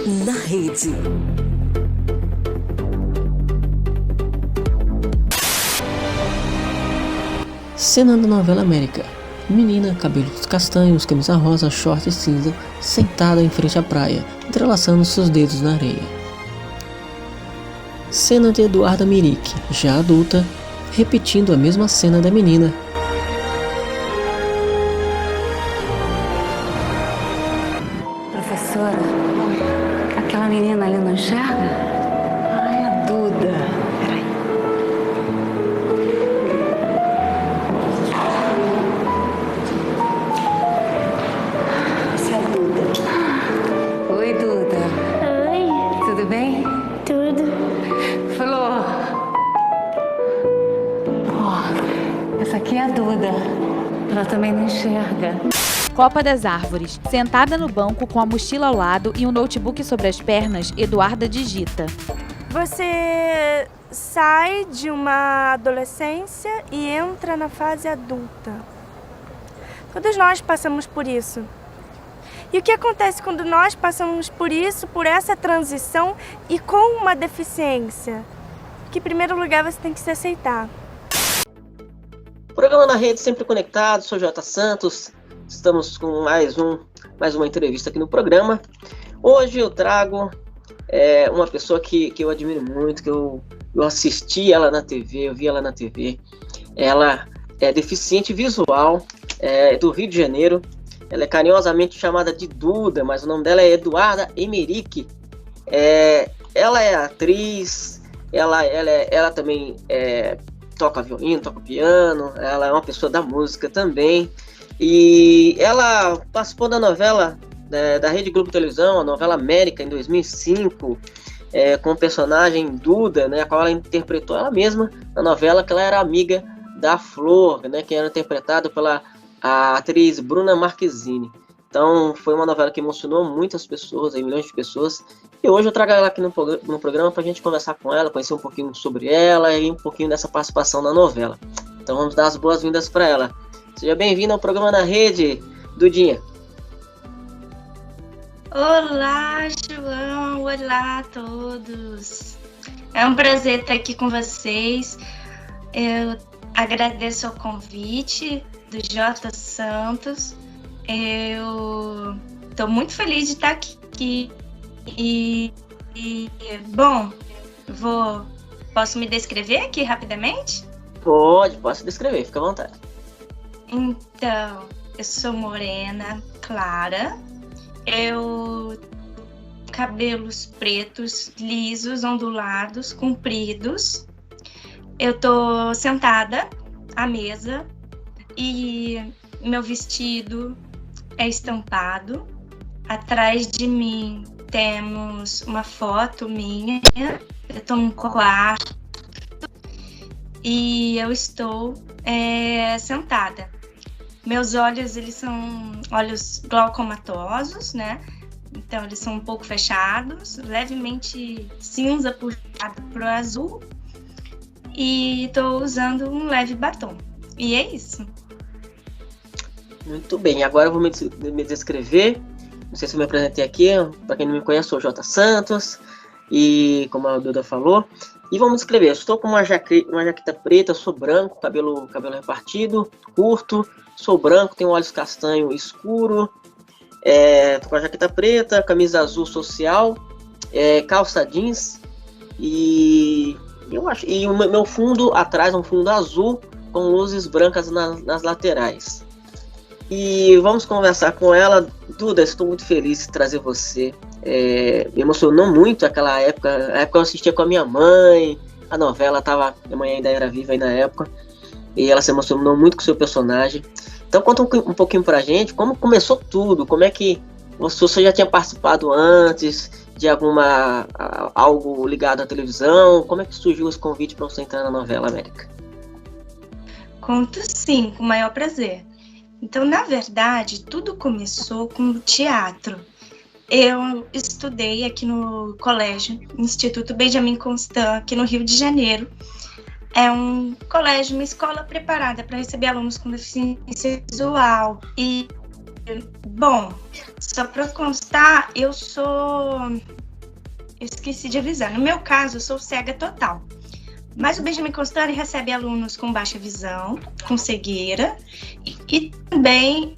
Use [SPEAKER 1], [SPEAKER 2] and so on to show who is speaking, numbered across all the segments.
[SPEAKER 1] na Rede.
[SPEAKER 2] Cena da novela América. Menina, cabelos castanhos, camisa rosa, short cinza, sentada em frente à praia, entrelaçando seus dedos na areia. Cena de Eduarda Mirique, já adulta, repetindo a mesma cena da menina.
[SPEAKER 3] Professora, aquela menina ali não enxerga? Ai, a Duda. Peraí. Essa é a Duda. Oi, Duda.
[SPEAKER 4] Oi,
[SPEAKER 3] Tudo bem?
[SPEAKER 4] tudo.
[SPEAKER 3] Flor. Ó, essa aqui é a Duda. Ela também não enxerga.
[SPEAKER 5] Copa das Árvores. Sentada no banco com a mochila ao lado e um notebook sobre as pernas, Eduarda digita.
[SPEAKER 6] Você sai de uma adolescência e entra na fase adulta. Todos nós passamos por isso. E o que acontece quando nós passamos por isso, por essa transição e com uma deficiência? Que em primeiro lugar você tem que se aceitar.
[SPEAKER 2] Programa na Rede, sempre conectado, sou J. Santos. Estamos com mais uma entrevista aqui no programa. Hoje eu trago uma pessoa que eu admiro muito, que eu assisti ela na TV, eu vi ela na TV. Ela é deficiente visual, do Rio de Janeiro. Ela é carinhosamente chamada de Duda, mas o nome dela é Eduarda Mirique. Ela é atriz, ela também toca violino, toca piano, ela é uma pessoa da música também. E ela participou da novela da Rede Globo Televisão, a novela América, em 2005, com o personagem Duda, né, a qual ela interpretou ela mesma na novela, que ela era amiga da Flor, né, que era interpretada pela a atriz Bruna Marquezine. Então foi uma novela que emocionou muitas pessoas, milhões de pessoas, e hoje eu trago ela aqui no programa para a gente conversar com ela, conhecer um pouquinho sobre ela e um pouquinho dessa participação na novela. Então vamos dar as boas-vindas para ela. Seja bem-vindo ao programa na Rede, Dudinha.
[SPEAKER 4] Olá, João. Olá a todos. É um prazer estar aqui com vocês. Eu agradeço o convite do J. Santos. Eu estou muito feliz de estar aqui. Bom, posso me descrever aqui rapidamente?
[SPEAKER 2] Posso descrever, fica à vontade.
[SPEAKER 4] Então, eu sou morena, clara, eu cabelos pretos, lisos, ondulados, compridos. Eu tô sentada à mesa e meu vestido é estampado. Atrás de mim temos uma foto minha, eu tô num quarto e eu estou sentada. Meus olhos, eles são olhos glaucomatosos, né? Então, eles são um pouco fechados, levemente cinza puxado pro azul. E tô usando um leve batom. E é isso.
[SPEAKER 2] Muito bem, agora eu vou me descrever. Não sei se eu me apresentei aqui, para quem não me conhece, sou o J. Santos. E como a Duda falou, e vamos descrever. Eu estou com uma jaqueta preta, sou branco, cabelo repartido, curto, sou branco, tenho olhos castanho escuro, tô com a jaqueta preta, camisa azul social, calça jeans e o meu fundo atrás é um fundo azul com luzes brancas nas laterais. E vamos conversar com ela. Duda, estou muito feliz de trazer você. Me emocionou muito aquela época. A época eu assistia com a minha mãe, a novela minha mãe ainda era viva aí na época, e ela se emocionou muito com o seu personagem. Então conta um pouquinho pra gente, como começou tudo, como é que você já tinha participado antes de algo ligado à televisão, como é que surgiu esse convite para você entrar na novela América?
[SPEAKER 4] Conto sim, com o maior prazer. Então, na verdade, tudo começou com o teatro. Eu estudei aqui no colégio, Instituto Benjamin Constant, aqui no Rio de Janeiro. É um colégio, uma escola preparada para receber alunos com deficiência visual. E Bom, só para constar, eu esqueci de avisar. No meu caso, eu sou cega total. Mas o Benjamin Constant recebe alunos com baixa visão, com cegueira e também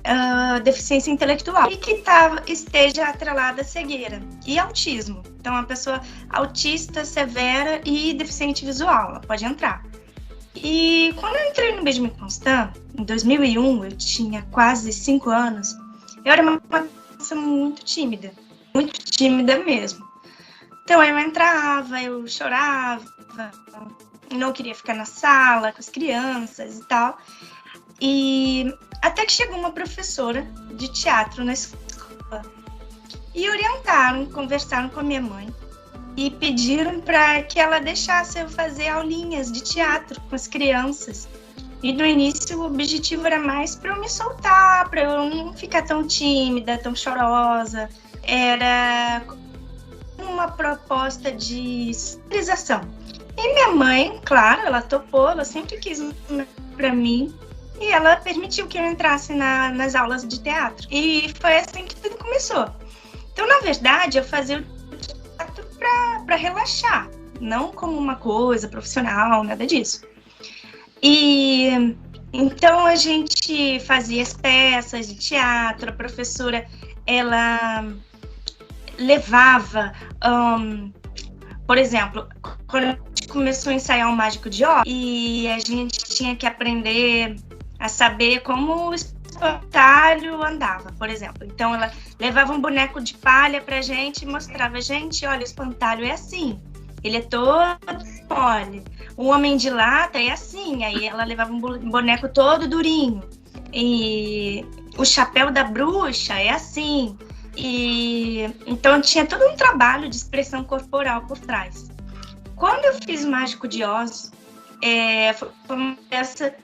[SPEAKER 4] deficiência intelectual e que esteja atrelada à cegueira e autismo. Então, uma pessoa autista severa e deficiente visual, ela pode entrar. E quando eu entrei no Benjamin Constant, em 2001, eu tinha quase 5 anos, eu era uma criança muito tímida mesmo. Então, eu entrava, eu chorava, não queria ficar na sala com as crianças e tal. E até que chegou uma professora de teatro na escola e conversaram com a minha mãe e pediram para que ela deixasse eu fazer aulinhas de teatro com as crianças. E no início o objetivo era mais para eu me soltar, para eu não ficar tão tímida, tão chorosa. Era uma proposta de socialização. E minha mãe, claro, ela topou, ela sempre quis para mim e ela permitiu que eu entrasse nas aulas de teatro. E foi assim que tudo começou. Então, na verdade, eu fazia o teatro para relaxar, não como uma coisa profissional, nada disso. E então a gente fazia as peças de teatro, a professora, ela levava, por exemplo, quando a gente começou a ensaiar o Mágico de Oz, e a gente tinha que aprender a saber como o espantalho andava, por exemplo. Então, ela levava um boneco de palha pra gente e mostrava, gente, olha, o espantalho é assim, ele é todo mole. O Homem de Lata é assim, aí ela levava um boneco todo durinho. E o Chapéu da Bruxa é assim. E então tinha todo um trabalho de expressão corporal por trás. Quando eu fiz Mágico de Oz, foi uma peça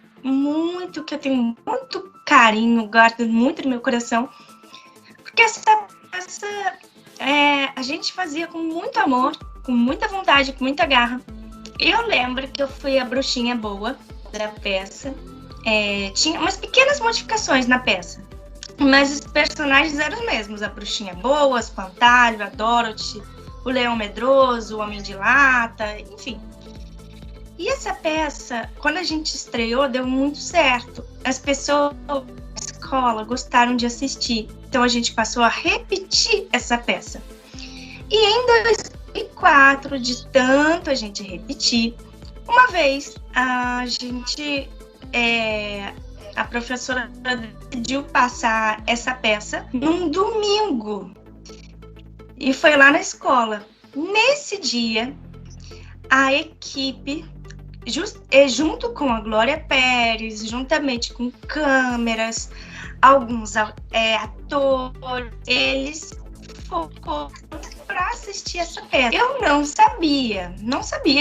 [SPEAKER 4] que eu tenho muito carinho, guardo muito no meu coração, porque essa peça a gente fazia com muito amor, com muita vontade, com muita garra. Eu lembro que eu fui a bruxinha boa da peça, tinha umas pequenas modificações na peça, mas os personagens eram os mesmos, a bruxinha boa, o espantalho, a Dorothy, o leão medroso, o Homem de Lata, enfim. E essa peça, quando a gente estreou, deu muito certo. As pessoas da escola gostaram de assistir, então a gente passou a repetir essa peça. E em 2004, de tanto a gente repetir, uma vez a professora decidiu passar essa peça num domingo. E foi lá na escola. Nesse dia, a equipe, junto com a Glória Pérez, juntamente com câmeras, alguns atores, eles foram para assistir essa peça. Eu não sabia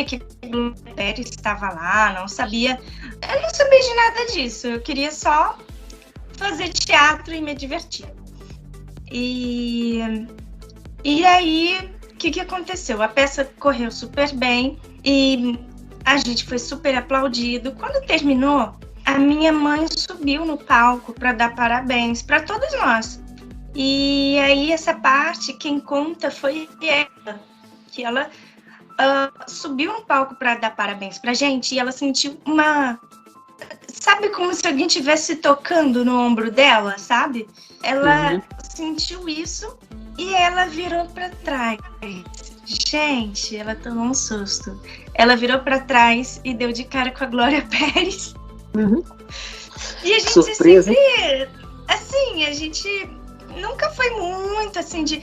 [SPEAKER 4] que a Glória Pérez estava lá, eu não sabia de nada disso. Eu queria só fazer teatro e me divertir. E aí, o que aconteceu? A peça correu super bem e a gente foi super aplaudido. Quando terminou, a minha mãe subiu no palco para dar parabéns para todos nós. E aí, essa parte, quem conta foi ela, que ela subiu no palco para dar parabéns pra gente e ela sentiu sabe, como se alguém estivesse tocando no ombro dela, sabe? Ela sentiu isso e ela virou para trás. Gente, ela tomou um susto. Ela virou para trás e deu de cara com a Glória Pérez. E a gente
[SPEAKER 2] surpresa.
[SPEAKER 4] Sempre, assim, a gente nunca foi muito assim de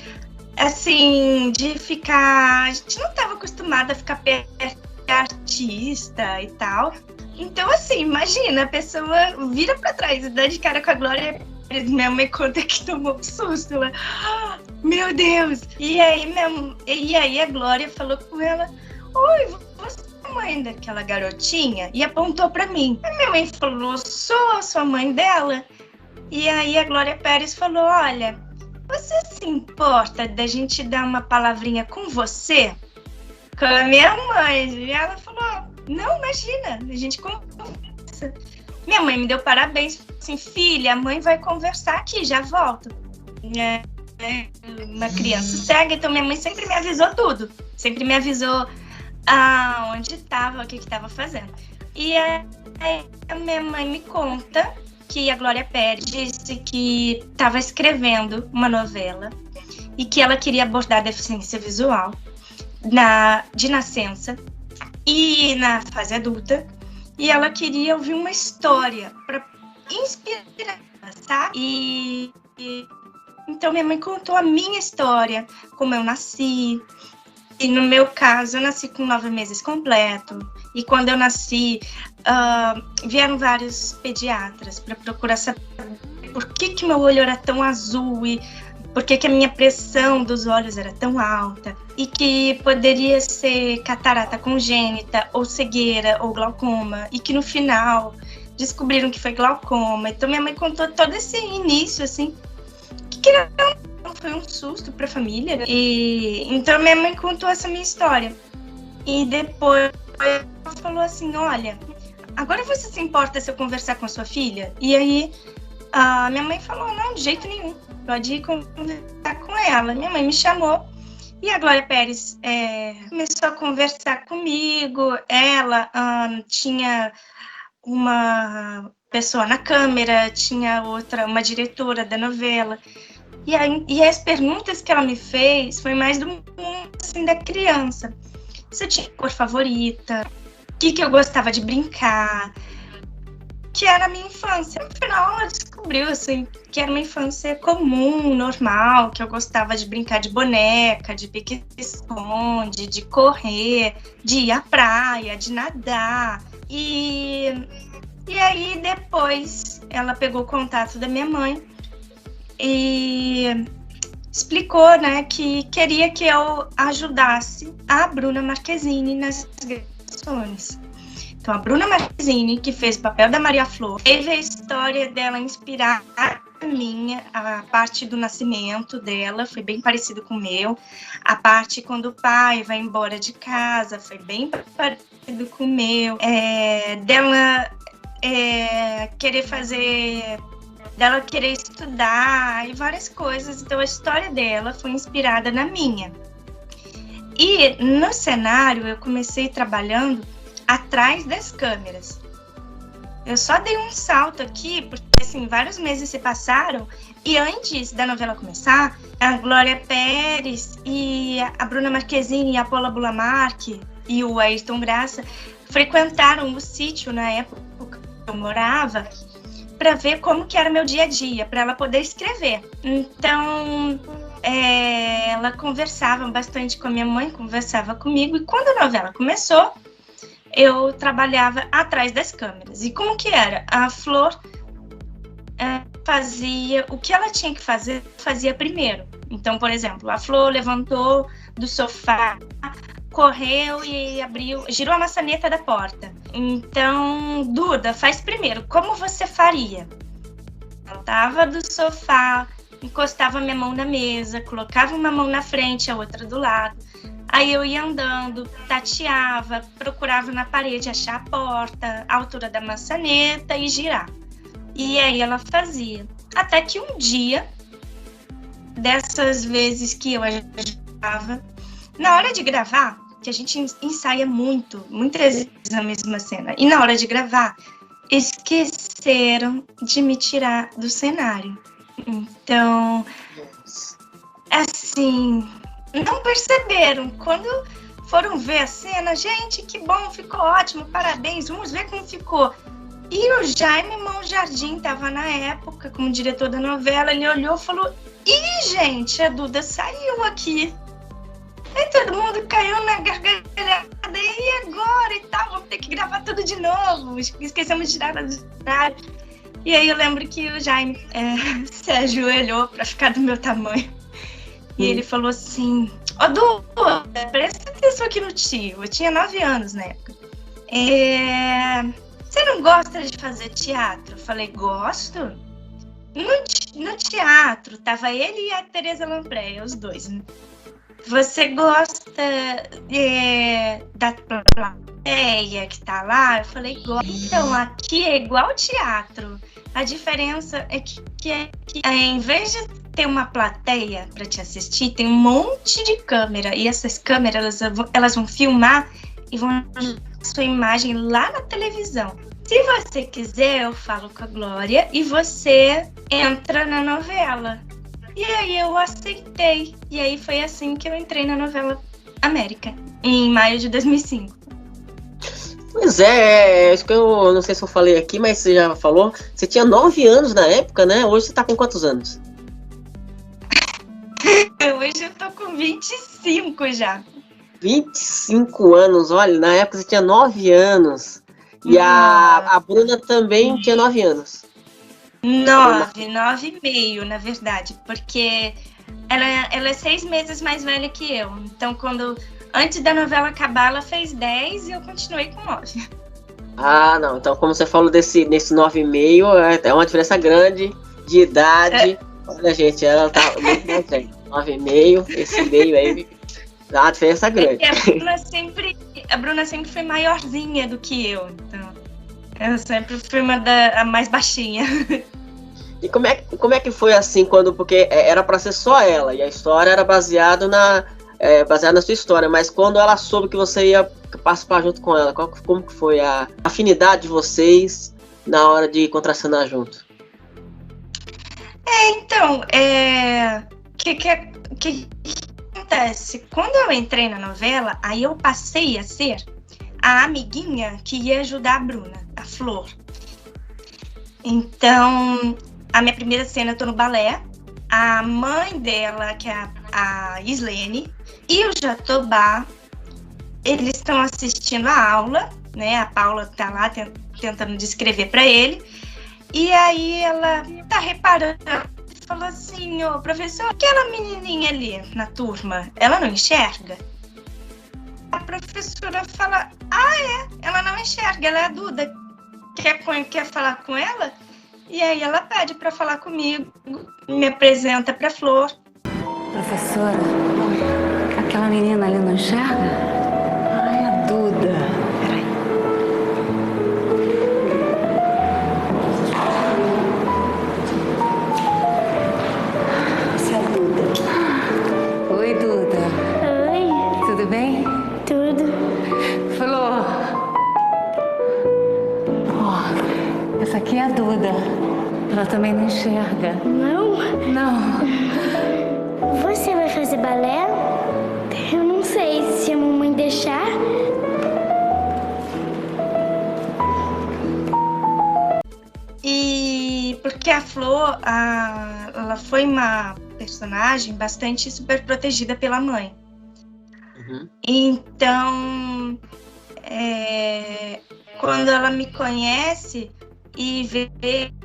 [SPEAKER 4] ficar. A gente não estava acostumada a ficar perto de artista e tal. Então, assim, imagina, a pessoa vira pra trás e dá de cara com a Glória. Minha mãe conta que tomou um susto. Ela, meu Deus! E aí a Glória falou com ela: oi, você é a mãe daquela garotinha? E apontou pra mim. A minha mãe falou: sou a sua mãe dela. E aí a Glória Pérez falou: olha, você se importa da gente dar uma palavrinha com você? Com a minha mãe. E ela falou: não, imagina, a gente conversa. Minha mãe me deu parabéns, assim, filha, a mãe vai conversar aqui, já volto. Uma criança cega, então minha mãe sempre me avisou tudo. Sempre me avisou onde estava, o que estava fazendo. E aí a minha mãe me conta que a Glória Pérez disse que estava escrevendo uma novela e que ela queria abordar a deficiência visual de nascença e na fase adulta, e ela queria ouvir uma história para inspirar, sabe? Então minha mãe contou a minha história, como eu nasci. E no meu caso, eu nasci com 9 meses completo. E quando eu nasci, vieram vários pediatras para procurar saber por que meu olho era tão azul e por que a minha pressão dos olhos era tão alta. E que poderia ser catarata congênita, ou cegueira, ou glaucoma. E que no final descobriram que foi glaucoma. Então minha mãe contou todo esse início, assim, que foi um susto para a família. E então minha mãe contou essa minha história. E depois ela falou assim, olha, agora você se importa se eu conversar com a sua filha? E aí a minha mãe falou, não, de jeito nenhum, pode ir conversar com ela. Minha mãe me chamou e a Glória Pérez começou a conversar comigo. Ela tinha uma pessoa na câmera, tinha outra, uma diretora da novela. E as perguntas que ela me fez foi mais do mundo, assim, da criança. Se eu tinha cor favorita, o que eu gostava de brincar, que era a minha infância. No final, ela descobriu, assim, que era uma infância comum, normal, que eu gostava de brincar de boneca, de pique-esconde, de correr, de ir à praia, de nadar. E aí, depois, ela pegou o contato da minha mãe e explicou, né, que queria que eu ajudasse a Bruna Marquezine nas gravações. Então, a Bruna Marquezine, que fez o papel da Maria Flor, teve a história dela inspirar a minha, a parte do nascimento dela foi bem parecido com o meu, a parte quando o pai vai embora de casa foi bem parecido com o meu, dela querer estudar e várias coisas. Então a história dela foi inspirada na minha. E no cenário eu comecei trabalhando atrás das câmeras. Eu só dei um salto aqui, porque assim, vários meses se passaram e antes da novela começar, a Glória Pérez e a Bruna Marquezine e a Paula Bulamarque e o Ayrton Graça frequentaram o sítio na época que eu morava para ver como que era meu dia a dia, para ela poder escrever. Então, ela conversava bastante com a minha mãe, conversava comigo, e quando a novela começou, eu trabalhava atrás das câmeras. E como que era? A Flor fazia o que ela tinha que fazer, fazia primeiro. Então, por exemplo, a Flor levantou do sofá, correu e girou a maçaneta da porta. Então, Duda, faz primeiro. Como você faria? Eu tava do sofá, encostava minha mão na mesa, colocava uma mão na frente, a outra do lado. Aí eu ia andando, tateava, procurava na parede achar a porta, a altura da maçaneta e girar. E aí ela fazia. Até que um dia, dessas vezes que eu ajudava, na hora de gravar, que a gente ensaia muitas vezes a mesma cena, e na hora de gravar, esqueceram de me tirar do cenário. Então, assim, não perceberam. Quando foram ver a cena, gente, que bom, ficou ótimo, parabéns, vamos ver como ficou. E o Jaime Monjardim estava na época como diretor da novela, ele olhou e falou, ih, gente, a Duda saiu aqui. Aí todo mundo caiu na gargalhada, e agora e tal, vamos ter que gravar tudo de novo, esquecemos de tirar do cenário. E aí eu lembro que o Jaime se ajoelhou para ficar do meu tamanho. E ele falou assim, ó, Duda, presta atenção aqui no tio, eu tinha 9 anos na época. Você não gosta de fazer teatro? Eu falei, gosto. No teatro, tava ele e a Tereza Lampreia, os dois, né? você gosta da plateia que tá lá? Eu falei, gosto. Então, aqui é igual teatro. A diferença é que em vez de ter uma plateia para te assistir, tem um monte de câmera. E essas câmeras, elas vão filmar e vão jogar sua imagem lá na televisão. Se você quiser, eu falo com a Glória e você entra na novela. E aí eu aceitei. E aí foi assim que eu entrei na novela América, em maio de 2005.
[SPEAKER 2] Pois é, acho que eu não sei se eu falei aqui, mas você já falou. Você tinha 9 anos na época, né? Hoje você tá com quantos anos?
[SPEAKER 4] Hoje eu tô com 25 já.
[SPEAKER 2] 25 anos, olha, na época você tinha 9 anos. E a Bruna também tinha 9 anos.
[SPEAKER 4] 9,5, na verdade, porque ela é 6 meses mais velha que eu. Então, antes da novela acabar, ela fez 10 e eu continuei com 9.
[SPEAKER 2] Ah, não. Então, como você falou nesse 9,5, é uma diferença grande de idade. Olha, gente, ela tá muito mais velha. 9,5, esse meio aí dá uma diferença grande.
[SPEAKER 4] A Bruna sempre foi maiorzinha do que eu, então eu sempre fui a mais baixinha.
[SPEAKER 2] E como é que foi assim, porque era pra ser só ela, e a história era baseada na sua história, mas quando ela soube que você ia participar junto com ela, como que foi a afinidade de vocês na hora de contracenar junto?
[SPEAKER 4] Então, que acontece? Quando eu entrei na novela, aí eu passei a ser a amiguinha que ia ajudar a Bruna, a Flor. Então, a minha primeira cena eu tô no balé, a mãe dela, que é a Islene, e o Jatobá, eles estão assistindo a aula, né? A Paula tá lá tentando descrever para ele, e aí ela tá reparando, falou assim, ô professor, aquela menininha ali na turma, ela não enxerga? A professora fala, ela não enxerga, ela é a Duda, quer falar com ela? E aí ela pede para falar comigo, me apresenta para Flor.
[SPEAKER 3] Professora, aquela menina ali não enxerga? É a Duda. Peraí. Essa é a Duda. Oi, Duda.
[SPEAKER 6] Oi,
[SPEAKER 3] Tudo bem?
[SPEAKER 6] tudo.
[SPEAKER 3] Flor. Essa aqui é a Duda. Ela também não enxerga.
[SPEAKER 6] Não?
[SPEAKER 3] Não.
[SPEAKER 6] Você vai fazer balé? Eu não sei, se a mamãe deixar.
[SPEAKER 4] E porque a Flor, ela foi uma personagem bastante super protegida pela mãe.
[SPEAKER 2] Uhum.
[SPEAKER 4] Então, quando ela me conhece e vê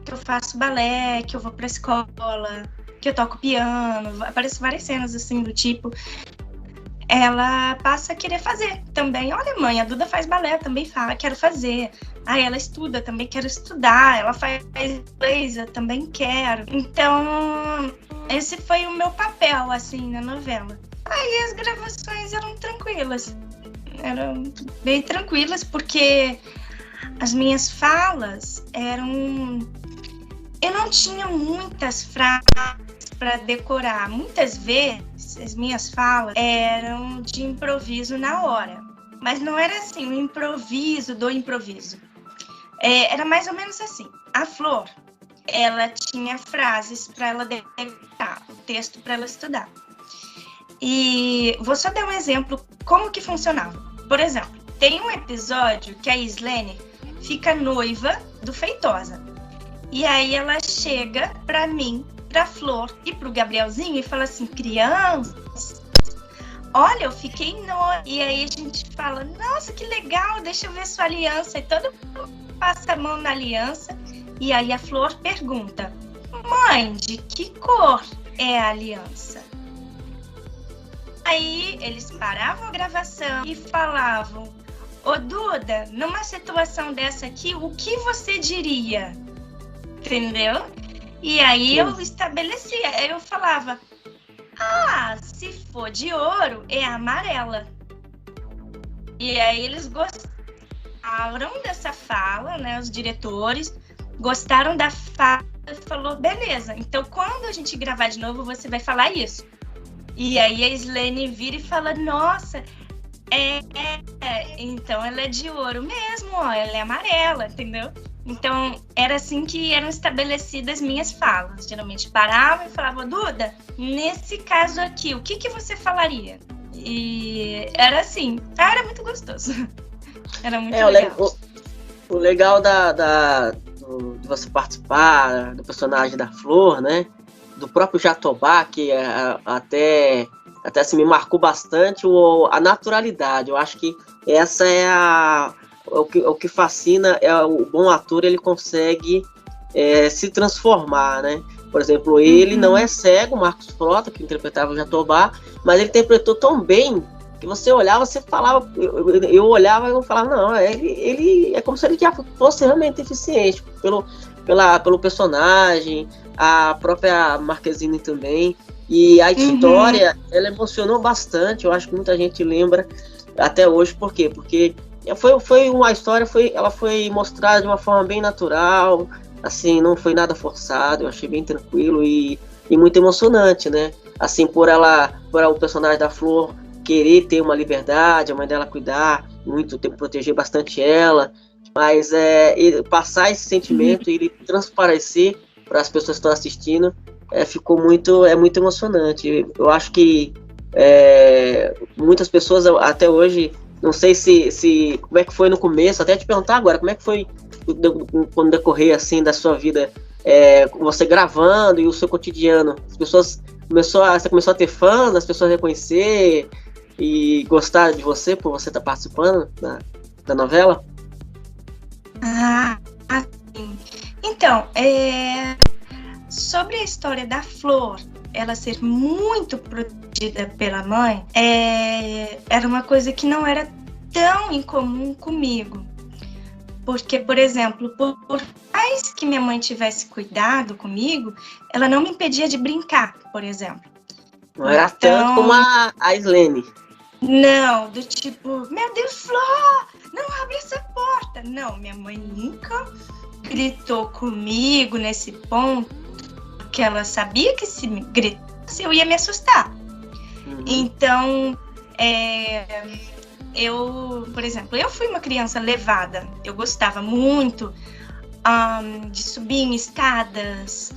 [SPEAKER 4] que eu faço balé, que eu vou pra escola, que eu toco piano, aparecem várias cenas assim do tipo, ela passa a querer fazer também. Olha, mãe, a Duda faz balé, também quero fazer. Ela estuda, também quero estudar. Ela faz inglês, eu também quero. Então, esse foi o meu papel, assim, na novela. Aí as gravações eram tranquilas. Eram bem tranquilas, porque as minhas falas eram... Eu não tinha muitas frases para decorar. Muitas vezes, as minhas falas eram de improviso na hora. Mas não era assim, o improviso do improviso. Era mais ou menos assim. A Flor, ela tinha frases para ela decorar, o texto para ela estudar. E vou só dar um exemplo como que funcionava. Por exemplo, tem um episódio que a Islene fica noiva do Feitosa. E aí ela chega pra mim, pra Flor e pro Gabrielzinho e fala assim, crianças, olha, eu fiquei noiva. E aí a gente fala, nossa, que legal, deixa eu ver sua aliança. E todo mundo passa a mão na aliança. E aí a Flor pergunta, mãe, de que cor é a aliança? Aí eles paravam a gravação e falavam, ô Duda, numa situação dessa aqui, o que você diria? Entendeu? E aí eu estabelecia, eu falava, Se for de ouro, é amarela. E aí eles gostaram dessa fala, né? Os diretores gostaram da fala e falou, beleza, então quando a gente gravar de novo, você vai falar isso. E aí a Islene vira e fala, nossa, então ela é de ouro mesmo, ó, ela é amarela, entendeu? Então, era assim que eram estabelecidas minhas falas. Geralmente parava e falava, Duda, nesse caso aqui, o que você falaria? E era assim, era muito gostoso. Era muito legal.
[SPEAKER 2] O legal de você participar do personagem da Flor, né? Do próprio Jatobá, que até assim, me marcou bastante a naturalidade. Eu acho que essa é o que fascina, o bom ator, ele consegue se transformar, né? Por exemplo, ele não é cego, Marcos Frota, que interpretava o Jatobá, mas ele interpretou tão bem que você olhava, você falava, eu olhava e eu falava, não, ele é como se ele já fosse realmente deficiente, pelo personagem, a própria Marquezine também, e a história, ela emocionou bastante, eu acho que muita gente lembra até hoje, por quê? Porque foi uma história, ela foi mostrada de uma forma bem natural, assim, não foi nada forçado, eu achei bem tranquilo e muito emocionante, né? Assim, por o personagem da Flor querer ter uma liberdade, a mãe dela cuidar muito, proteger bastante ela, mas passar esse sentimento e ele transparecer para as pessoas que estão assistindo, ficou muito emocionante. Eu acho que muitas pessoas até hoje, não sei se como é que foi no começo, até te perguntar agora, como é que foi quando decorrer assim da sua vida, você gravando e o seu cotidiano, as pessoas você começou a ter fãs, as pessoas reconhecer e gostar de você por você estar participando da novela?
[SPEAKER 4] Sim. Então, sobre a história da Flor, ela ser muito protegida pela mãe, era uma coisa que não era tão incomum comigo. Porque, por exemplo, por mais que minha mãe tivesse cuidado comigo, ela não me impedia de brincar, por exemplo.
[SPEAKER 2] Não era tanto como a Islene.
[SPEAKER 4] Não, do tipo, meu Deus, Flor, não abre essa porta. Não, minha mãe nunca gritou comigo nesse ponto, porque ela sabia que se me gritasse eu ia me assustar. Então, por exemplo, eu fui uma criança levada. Eu gostava muito de subir em escadas.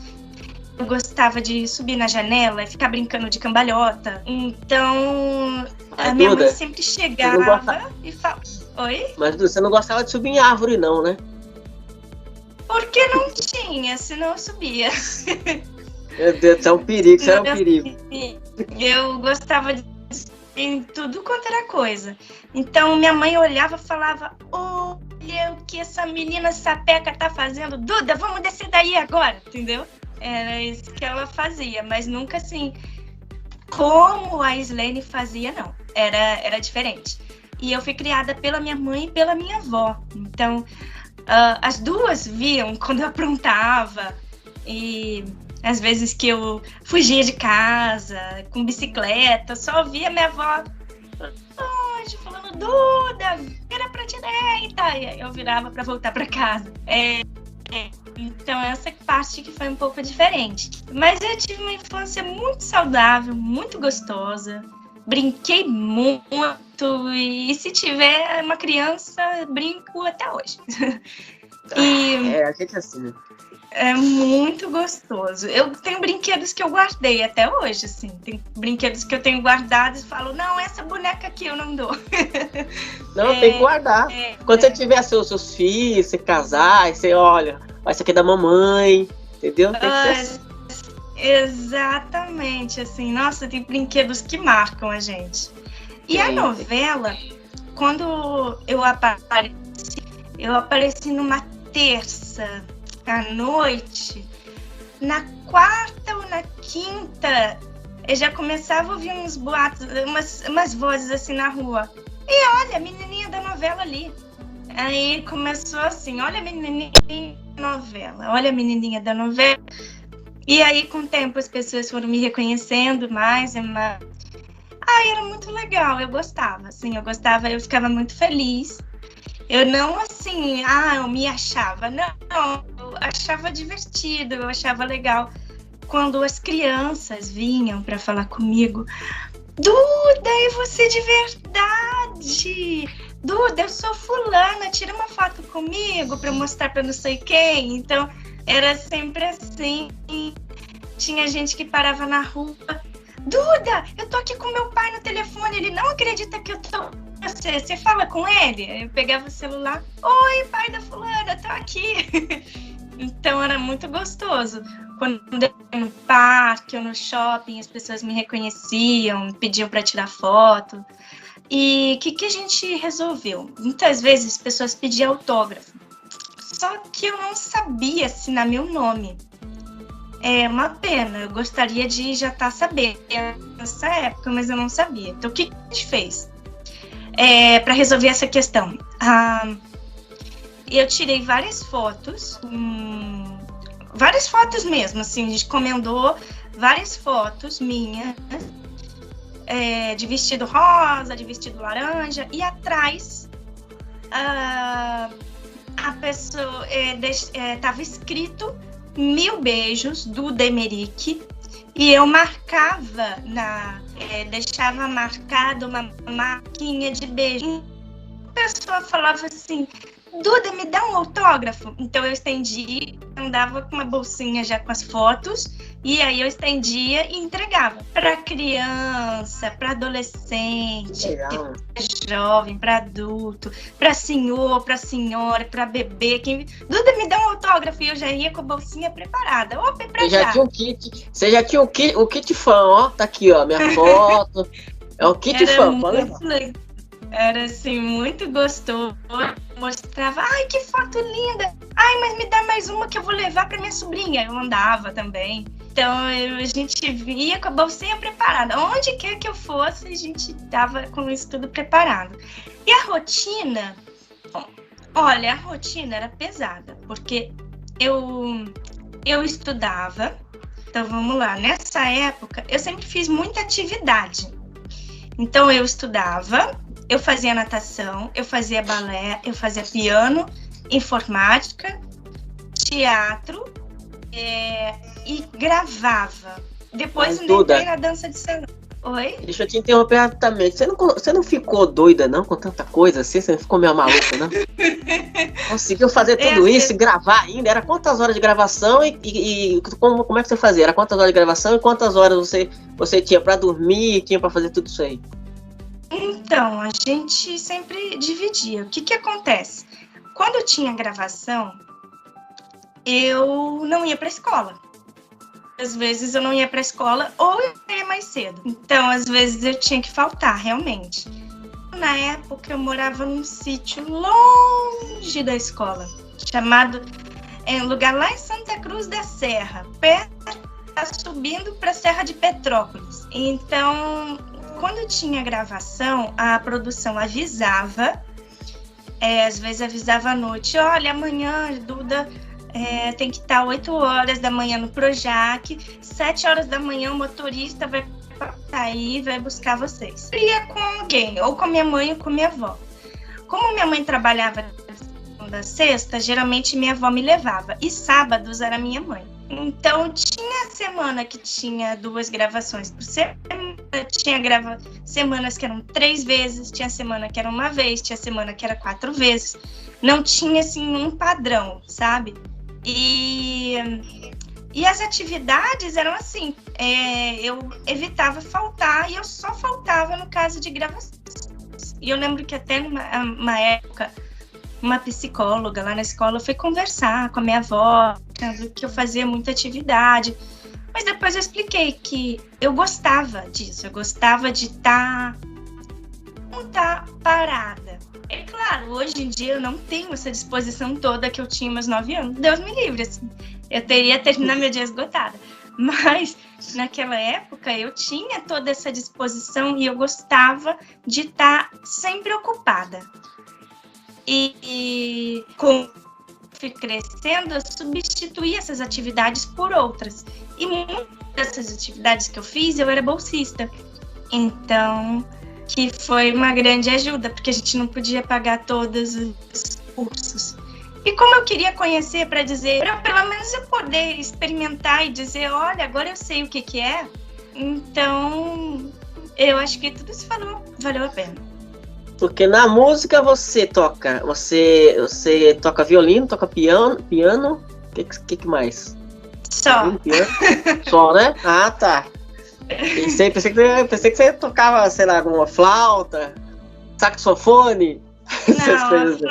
[SPEAKER 4] Eu gostava de subir na janela e ficar brincando de cambalhota. Então, a minha mãe sempre chegava e falava... Oi?
[SPEAKER 2] Mas você não gostava de subir em árvore, não, né?
[SPEAKER 4] Porque não tinha, senão eu subia.
[SPEAKER 2] Meu Deus, isso é um perigo, isso é um perigo.
[SPEAKER 4] Eu gostava de em tudo quanto era coisa. Então, minha mãe olhava e falava, olha o que essa menina sapeca tá fazendo. Duda, vamos descer daí agora, entendeu? Era isso que ela fazia, mas nunca assim, como a Islene fazia, não. Era diferente. E eu fui criada pela minha mãe e pela minha avó. Então, as duas viam quando eu aprontava e... Às vezes que eu fugia de casa, com bicicleta, só via minha avó longe, falando, Duda, vira pra direita. E aí eu virava pra voltar pra casa. Então essa parte que foi um pouco diferente. Mas eu tive uma infância muito saudável, muito gostosa. Brinquei muito e se tiver uma criança, brinco até hoje.
[SPEAKER 2] A gente é assim, né?
[SPEAKER 4] É muito gostoso. Eu tenho brinquedos que eu guardei até hoje, assim. Tem brinquedos que eu tenho guardados e falo, não, essa boneca aqui eu não dou.
[SPEAKER 2] Não, tem que guardar. Quando você tiver seus filhos, você casar, você olha, isso aqui é da mamãe, entendeu? Tem que ser assim.
[SPEAKER 4] Exatamente, assim. Nossa, tem brinquedos que marcam a gente. E a novela, quando eu apareci numa terça à noite, na quarta ou na quinta, eu já começava a ouvir uns boatos, umas vozes assim na rua. E olha, a menininha da novela ali. Aí começou assim, olha a menininha da novela, olha a menininha da novela. E aí, com o tempo, as pessoas foram me reconhecendo mais e mais. Era muito legal, eu gostava, assim, eu ficava muito feliz. Eu não, assim, eu me achava, não, eu achava divertido, eu achava legal quando as crianças vinham para falar comigo. Duda, é você de verdade! Duda, eu sou fulana, tira uma foto comigo para mostrar para não sei quem. Então, era sempre assim. Tinha gente que parava na rua. Duda, eu tô aqui com meu pai no telefone, ele não acredita que eu tô... Você fala com ele? Eu pegava o celular. Oi, pai da fulana, tô aqui. Então, era muito gostoso. Quando eu ia no parque ou no shopping, as pessoas me reconheciam, pediam para tirar foto. E o que a gente resolveu? Muitas vezes as pessoas pediam autógrafo. Só que eu não sabia assinar meu nome. É uma pena, eu gostaria de já estar sabendo nessa época, mas eu não sabia. Então, o que a gente fez? Para resolver essa questão? Eu tirei várias fotos, mesmo, assim, a gente encomendou várias fotos minhas, de vestido rosa, de vestido laranja, e atrás a pessoa estava escrito 1000 beijos, Duda Emerick, e eu marcava, deixava marcado uma marquinha de beijo. A pessoa falava assim, Duda, me dá um autógrafo? Então eu estendi, andava com uma bolsinha já com as fotos, e aí eu estendia e entregava para criança, para adolescente, para jovem, para adulto, para senhor, para senhora, para bebê. Duda, me dá um autógrafo, e eu já ia com a bolsinha preparada. Opa,
[SPEAKER 2] Você já tinha um kit, o kit fã, ó, tá aqui, ó, minha foto. É o kit fã, pode levar.
[SPEAKER 4] Era assim, muito gostoso. Mostrava, que foto linda! Mas me dá mais uma que eu vou levar para minha sobrinha. Eu andava também. Então a gente via com a bolsinha preparada. Onde quer que eu fosse, a gente tava com isso tudo preparado. E a rotina? Olha, a rotina era pesada, porque eu estudava. Então vamos lá, nessa época eu sempre fiz muita atividade. Então eu estudava, eu fazia natação, eu fazia balé, eu fazia piano, informática, teatro e gravava. Depois eu entrei na dança de salão. Oi?
[SPEAKER 2] Deixa eu te interromper rapidamente. Você não ficou doida, não, com tanta coisa assim? Você não ficou meio maluca, não? Conseguiu fazer tudo isso, gravar ainda? Era quantas horas de gravação e como é que você fazia? Era quantas horas de gravação e quantas horas você tinha para dormir e tinha para fazer tudo isso aí?
[SPEAKER 4] Então, a gente sempre dividia. O que acontece? Quando tinha gravação, eu não ia para a escola. Às vezes eu não ia para a escola ou eu ia mais cedo. Então, às vezes eu tinha que faltar, realmente. Na época, eu morava num sítio longe da escola, chamado um lugar lá em Santa Cruz da Serra, subindo para a Serra de Petrópolis. Então, quando tinha gravação, a produção avisava, às vezes avisava à noite, olha, amanhã, Duda, tem que estar 8 horas da manhã no Projac, 7 horas da manhã o motorista vai sair e vai buscar vocês. Eu ia com alguém, ou com a minha mãe ou com a minha avó. Como minha mãe trabalhava da sexta, geralmente minha avó me levava, e sábados era minha mãe. Então, tinha semana que tinha 2 gravações por semana, tinha semanas que eram 3 vezes, tinha semana que era 1 vez, tinha semana que era 4 vezes. Não tinha, assim, um padrão, sabe? E as atividades eram assim, eu evitava faltar e eu só faltava no caso de gravação. E eu lembro que até numa época, uma psicóloga lá na escola foi conversar com a minha avó, que eu fazia muita atividade. Mas depois eu expliquei que eu gostava disso, eu gostava de não estar parada. É claro, hoje em dia eu não tenho essa disposição toda que eu tinha meus 9 anos. Deus me livre, assim. Eu teria terminado meu dia esgotada. Mas naquela época eu tinha toda essa disposição e eu gostava de estar sempre ocupada. E com fui crescendo, eu substituí essas atividades por outras. E muitas dessas atividades que eu fiz, eu era bolsista. Então, que foi uma grande ajuda, porque a gente não podia pagar todos os cursos. E como eu queria conhecer para dizer, para pelo menos eu poder experimentar e dizer, olha, agora eu sei o que é. Então, eu acho que tudo isso valeu a pena.
[SPEAKER 2] Porque na música você toca violino, toca piano, que mais?
[SPEAKER 4] Só.
[SPEAKER 2] Piano? Só, né? Ah, tá. Pensei que você tocava, sei lá, alguma flauta, saxofone.
[SPEAKER 4] Não,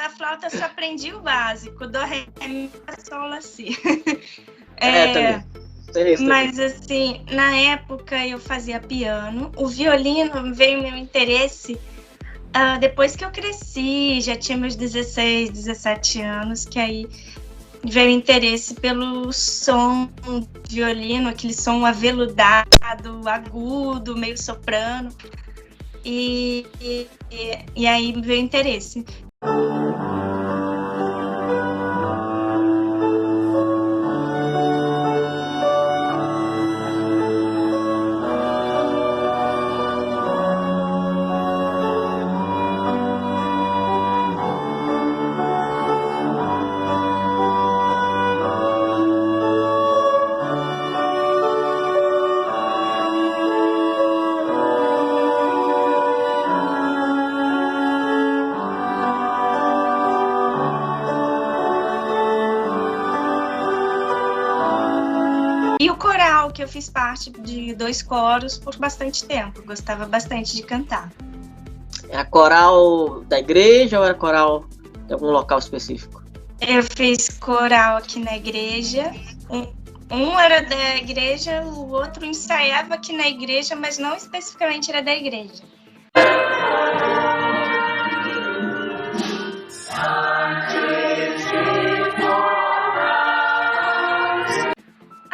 [SPEAKER 4] a flauta só aprendi o básico, do ré, mi, fá, sol, lá, si.
[SPEAKER 2] Também.
[SPEAKER 4] Mas assim, na época eu fazia piano, o violino veio meu interesse depois que eu cresci, já tinha meus 16, 17 anos, que aí veio o interesse pelo som do violino, aquele som aveludado, agudo, meio soprano. E aí veio o interesse. E o coral, que eu fiz parte de 2 coros por bastante tempo. Gostava bastante de cantar.
[SPEAKER 2] É a coral da igreja ou é a coral de algum local específico?
[SPEAKER 4] Eu fiz coral aqui na igreja. Um era da igreja, o outro ensaiava aqui na igreja, mas não especificamente era da igreja.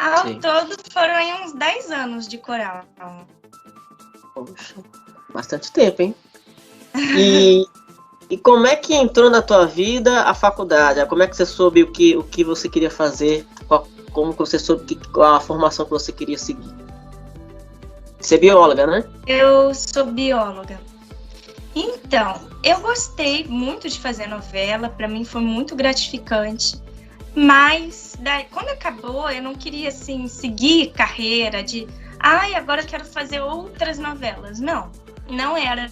[SPEAKER 4] Ao todo foram aí uns 10 anos de coral.
[SPEAKER 2] Poxa, bastante tempo, hein? E como é que entrou na tua vida a faculdade? Como é que você soube o que você queria fazer? Como você soube qual a formação que você queria seguir? Você é bióloga, né?
[SPEAKER 4] Eu sou bióloga. Então, eu gostei muito de fazer novela, para mim foi muito gratificante. Mas quando acabou, eu não queria assim seguir carreira de agora eu quero fazer outras novelas. Não era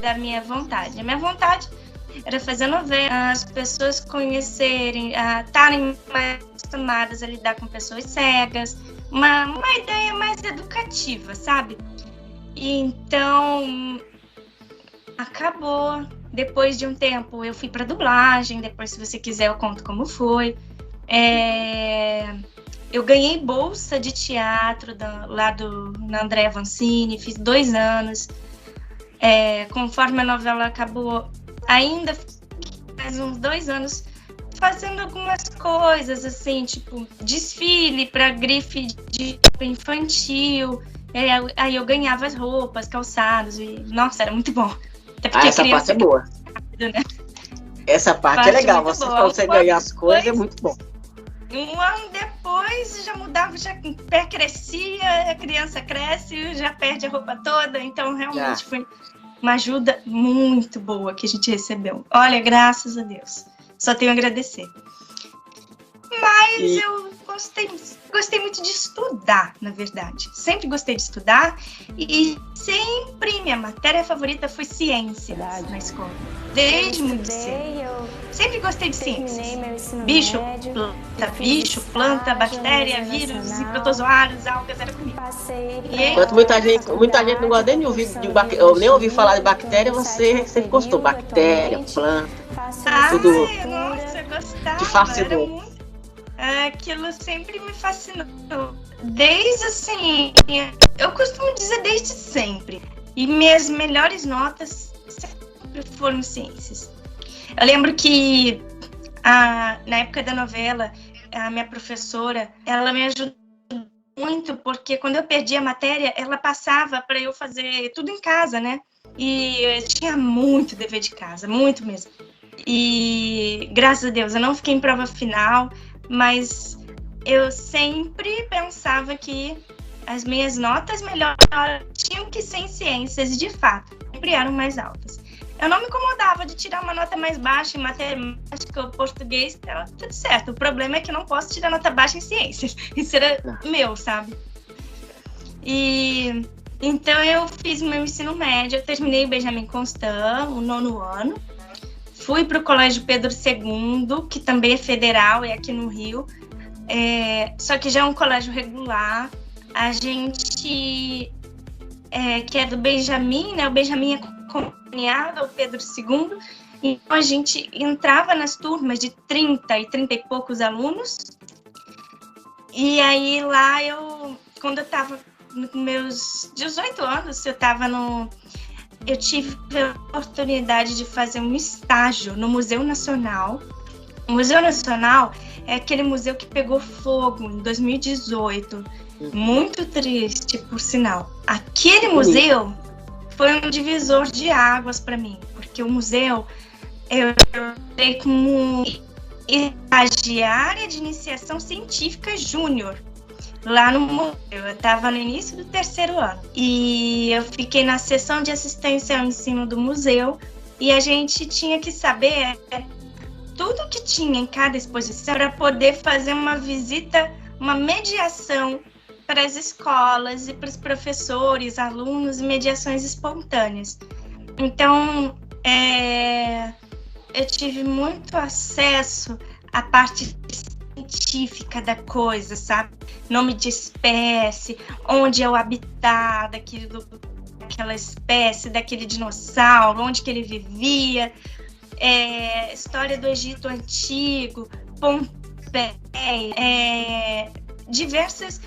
[SPEAKER 4] da minha vontade. A minha vontade era fazer novela, as pessoas conhecerem, estarem mais acostumadas a lidar com pessoas cegas, uma ideia mais educativa, sabe? Então, acabou. Depois de um tempo, eu fui para dublagem. Depois, se você quiser, eu conto como foi. Eu ganhei bolsa de teatro na Andréa Vancini, fiz 2 anos. Conforme a novela acabou, ainda mais uns 2 anos fazendo algumas coisas, assim, tipo desfile para grife de infantil. Aí eu ganhava as roupas, calçados, e nossa, era muito bom. Até porque
[SPEAKER 2] essa parte é boa.
[SPEAKER 4] Rápido, né?
[SPEAKER 2] Essa parte é legal, você ganhar as coisas é muito bom.
[SPEAKER 4] Um ano depois já mudava, o pé crescia, a criança cresce, já perde a roupa toda, então realmente foi uma ajuda muito boa que a gente recebeu. Olha, graças a Deus, só tenho a agradecer. Mas eu gostei muito de estudar, na verdade. Sempre gostei de estudar e sempre minha matéria favorita foi ciências na escola. Desde muito cedo. Sempre gostei de ciências. Bicho, planta, bactéria, vírus e protozoários, algas, era comigo.
[SPEAKER 2] Enquanto muita gente não gosta nem de ouvir falar de bactéria, você sempre gostou. Bactéria, planta, tudo.
[SPEAKER 4] Nossa, eu gostava.
[SPEAKER 2] Que fascinou.
[SPEAKER 4] Aquilo sempre me fascinou. Desde assim, eu costumo dizer desde sempre. E minhas melhores notas sempre foram ciências. Eu lembro que na época da novela, a minha professora, ela me ajudou muito, porque quando eu perdi a matéria, ela passava para eu fazer tudo em casa, né? E eu tinha muito dever de casa, muito mesmo. E graças a Deus eu não fiquei em prova final, mas eu sempre pensava que as minhas notas melhores tinham que ser em ciências, e de fato, sempre eram mais altas. Eu não me incomodava de tirar uma nota mais baixa em matemática ou português, então tudo certo. O problema é que eu não posso tirar nota baixa em ciências. Isso era meu, sabe? E então eu fiz meu ensino médio, eu terminei o Benjamin Constant, o 9º ano. Fui para o Colégio Pedro II, que também é federal, é aqui no Rio. Só que já é um colégio regular. A gente, que é do Benjamin, né? O Benjamin é acompanhado ao Pedro II. Então a gente entrava nas turmas de 30 e 30 e poucos alunos. E aí lá quando eu estava nos meus 18 anos, eu tive a oportunidade de fazer um estágio no Museu Nacional. O Museu Nacional é aquele museu que pegou fogo em 2018. Muito triste, por sinal. Aquele museu foi um divisor de águas para mim, porque o museu, eu entrei como estagiária de iniciação científica júnior. Lá no museu, eu estava no início do 3º ano e eu fiquei na seção de assistência ao ensino do museu e a gente tinha que saber tudo que tinha em cada exposição para poder fazer uma visita, uma mediação para as escolas e para os professores, alunos, mediações espontâneas. Então, eu tive muito acesso à parte científica da coisa, sabe? Nome de espécie, onde é o habitat daquela espécie, daquele dinossauro, onde que ele vivia, história do Egito Antigo, Pompeia, diversos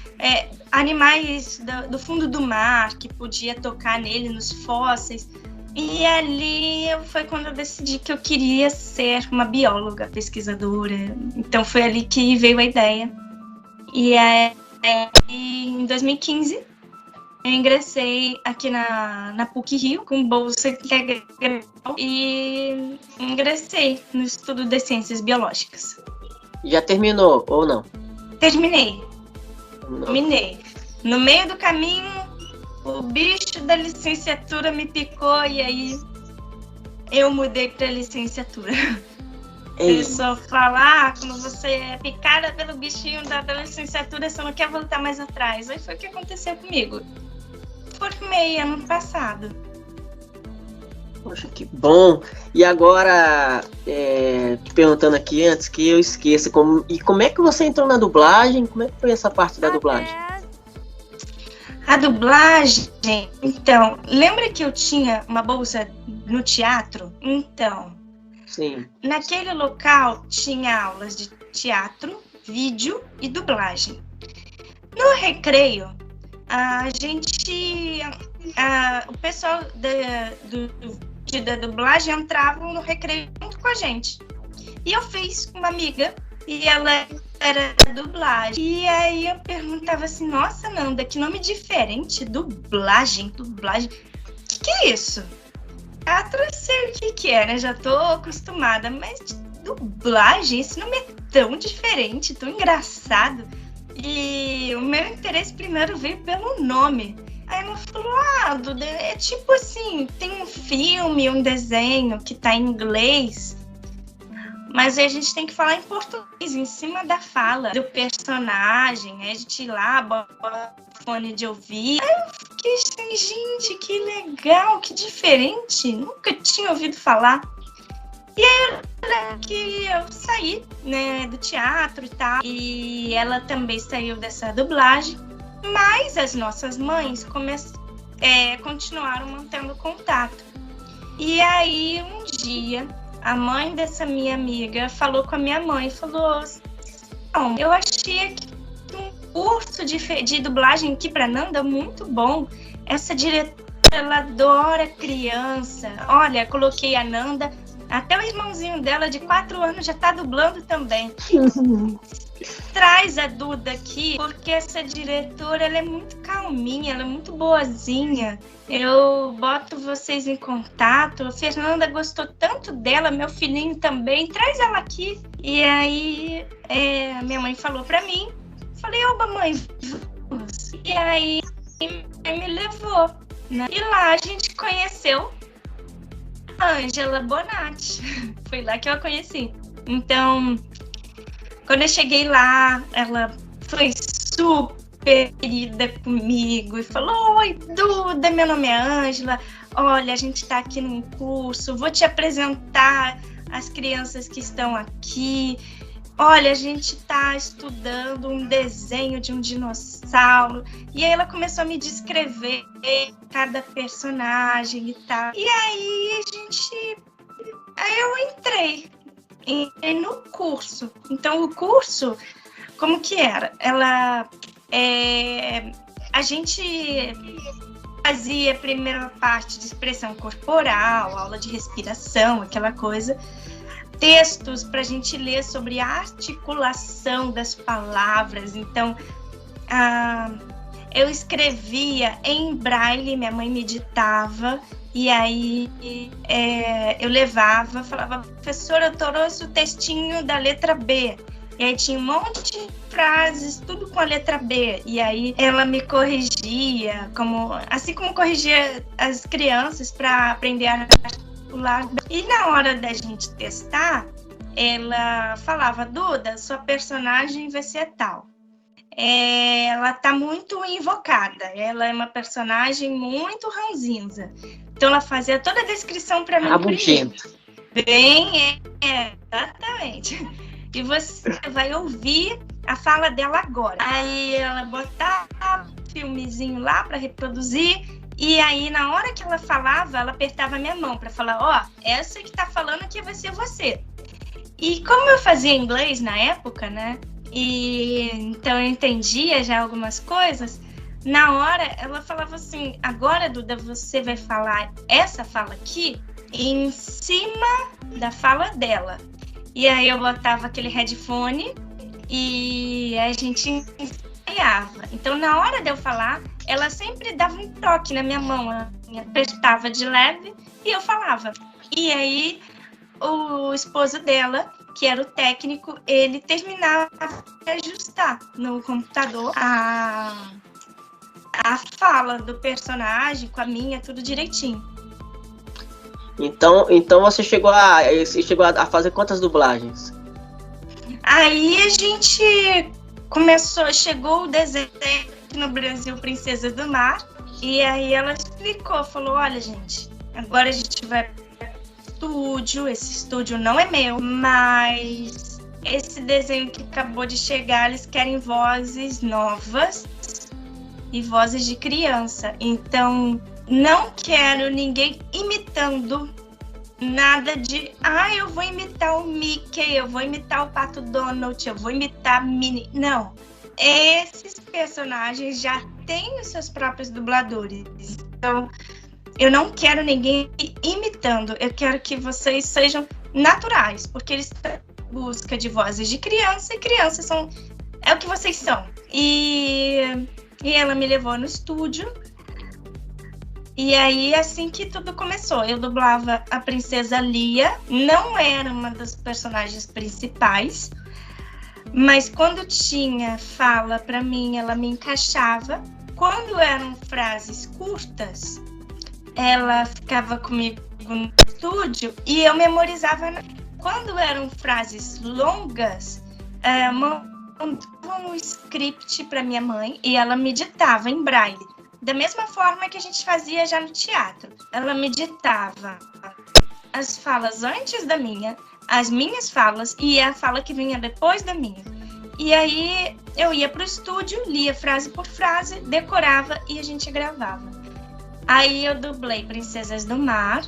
[SPEAKER 4] animais do fundo do mar que podia tocar nele, nos fósseis. E ali foi quando eu decidi que eu queria ser uma bióloga, pesquisadora. Então foi ali que veio a ideia. E em 2015 eu ingressei aqui na PUC-Rio com bolsa integral e ingressei no estudo das ciências biológicas.
[SPEAKER 2] Já terminou ou não?
[SPEAKER 4] Terminei. No meio do caminho, o bicho da licenciatura me picou e aí eu mudei para licenciatura. Eu só falar, quando você é picada pelo bichinho da licenciatura, você não quer voltar mais atrás. Aí foi o que aconteceu comigo. Formei ano passado.
[SPEAKER 2] Poxa, que bom! E agora, te perguntando aqui antes que eu esqueça, como é que você entrou na dublagem? Como é que foi essa parte da dublagem?
[SPEAKER 4] A dublagem, então, lembra que eu tinha uma bolsa no teatro? Então,
[SPEAKER 2] sim. Naquele
[SPEAKER 4] local tinha aulas de teatro, vídeo e dublagem. No recreio, o pessoal da dublagem entrava no recreio junto com a gente. E eu fiz uma amiga e ela era dublagem. E aí eu perguntava assim, nossa, Nanda, que nome diferente, dublagem. O que é isso? Eu sei o que é, né? Já tô acostumada, mas dublagem, esse nome é tão diferente, tão engraçado. E o meu interesse primeiro veio pelo nome. Aí ela falou, Duda, é tipo assim, tem um filme, um desenho que tá em inglês, mas aí a gente tem que falar em português, em cima da fala do personagem. Aí a gente ir lá, bota fone de ouvido. Aí eu fiquei assim, gente, que legal, que diferente. Nunca tinha ouvido falar. E aí que eu saí, né, do teatro e tal. E ela também saiu dessa dublagem. Mas as nossas mães continuaram mantendo contato. E aí um dia a mãe dessa minha amiga falou com a minha mãe, falou, não, eu achei que um curso de dublagem aqui para Nanda é muito bom. Essa diretora, ela adora criança. Olha, coloquei a Nanda, até o irmãozinho dela de 4 anos já tá dublando também. traz a Duda aqui, porque essa diretora, ela é muito calminha, ela é muito boazinha. Eu boto vocês em contato. A Fernanda gostou tanto dela, meu filhinho também. Traz ela aqui. E aí, minha mãe falou pra mim. Falei, oba, mãe, vamos. E aí, me levou, né? E lá a gente conheceu a Ângela Bonatti. Foi lá que eu a conheci. Então, quando eu cheguei lá, ela foi super querida comigo e falou: oi, Duda, meu nome é Ângela. Olha, a gente está aqui num curso, vou te apresentar as crianças que estão aqui. Olha, a gente está estudando um desenho de um dinossauro. E aí ela começou a me descrever cada personagem e tal. E aí eu entrei no curso. Então, o curso, como que era? A gente fazia a primeira parte de expressão corporal, aula de respiração, aquela coisa. Textos para a gente ler sobre a articulação das palavras. Então, eu escrevia em braille, minha mãe me ditava, e aí eu levava, falava, professora, eu trouxe o textinho da letra B. E aí tinha um monte de frases, tudo com a letra B. E aí ela me corrigia, assim como corrigia as crianças para aprender a articular. E na hora da gente testar, ela falava, Duda, sua personagem vai ser tal. Ela tá muito invocada, ela é uma personagem muito ranzinza. Então ela fazia toda a descrição para mim.
[SPEAKER 2] Rabugento.
[SPEAKER 4] Bem, exatamente. E você vai ouvir a fala dela agora. Aí ela botava um filmezinho lá para reproduzir. E aí, na hora que ela falava, ela apertava a minha mão para falar, ó, essa que tá falando aqui vai ser você. E como eu fazia inglês na época, né? E então eu entendia já algumas coisas. Na hora, ela falava assim, agora, Duda, você vai falar essa fala aqui em cima da fala dela. E aí eu botava aquele headphone e a gente ensaiava. Então, na hora de eu falar, ela sempre dava um toque na minha mão, ela apertava de leve e eu falava. E aí, o esposo dela, que era o técnico, ele terminava de ajustar no computador a fala do personagem com a minha, tudo direitinho.
[SPEAKER 2] Então você chegou a fazer quantas dublagens?
[SPEAKER 4] Aí a gente chegou o desenho no Brasil, Princesa do Mar, e aí ela explicou, falou, olha gente, agora a gente vai para o estúdio, esse estúdio não é meu, mas esse desenho que acabou de chegar, eles querem vozes novas e vozes de criança, então não quero ninguém imitando nada de, eu vou imitar o Mickey, eu vou imitar o Pato Donald, eu vou imitar a Minnie. Não. Esses personagens já têm os seus próprios dubladores. Então, eu não quero ninguém imitando. Eu quero que vocês sejam naturais, porque eles estão em busca de vozes de criança, e crianças é o que vocês são. E ela me levou no estúdio. E aí, assim que tudo começou, eu dublava a Princesa Lia, não era uma das personagens principais, mas quando tinha fala pra mim, ela me encaixava. Quando eram frases curtas, ela ficava comigo no estúdio e eu memorizava. Quando eram frases longas, mandava um script pra minha mãe e ela me ditava em braille. Da mesma forma que a gente fazia já no teatro. Ela me ditava as falas antes da minha, as minhas falas e a fala que vinha depois da minha. E aí eu ia pro estúdio, lia frase por frase, decorava e a gente gravava. Aí eu dublei Princesas do Mar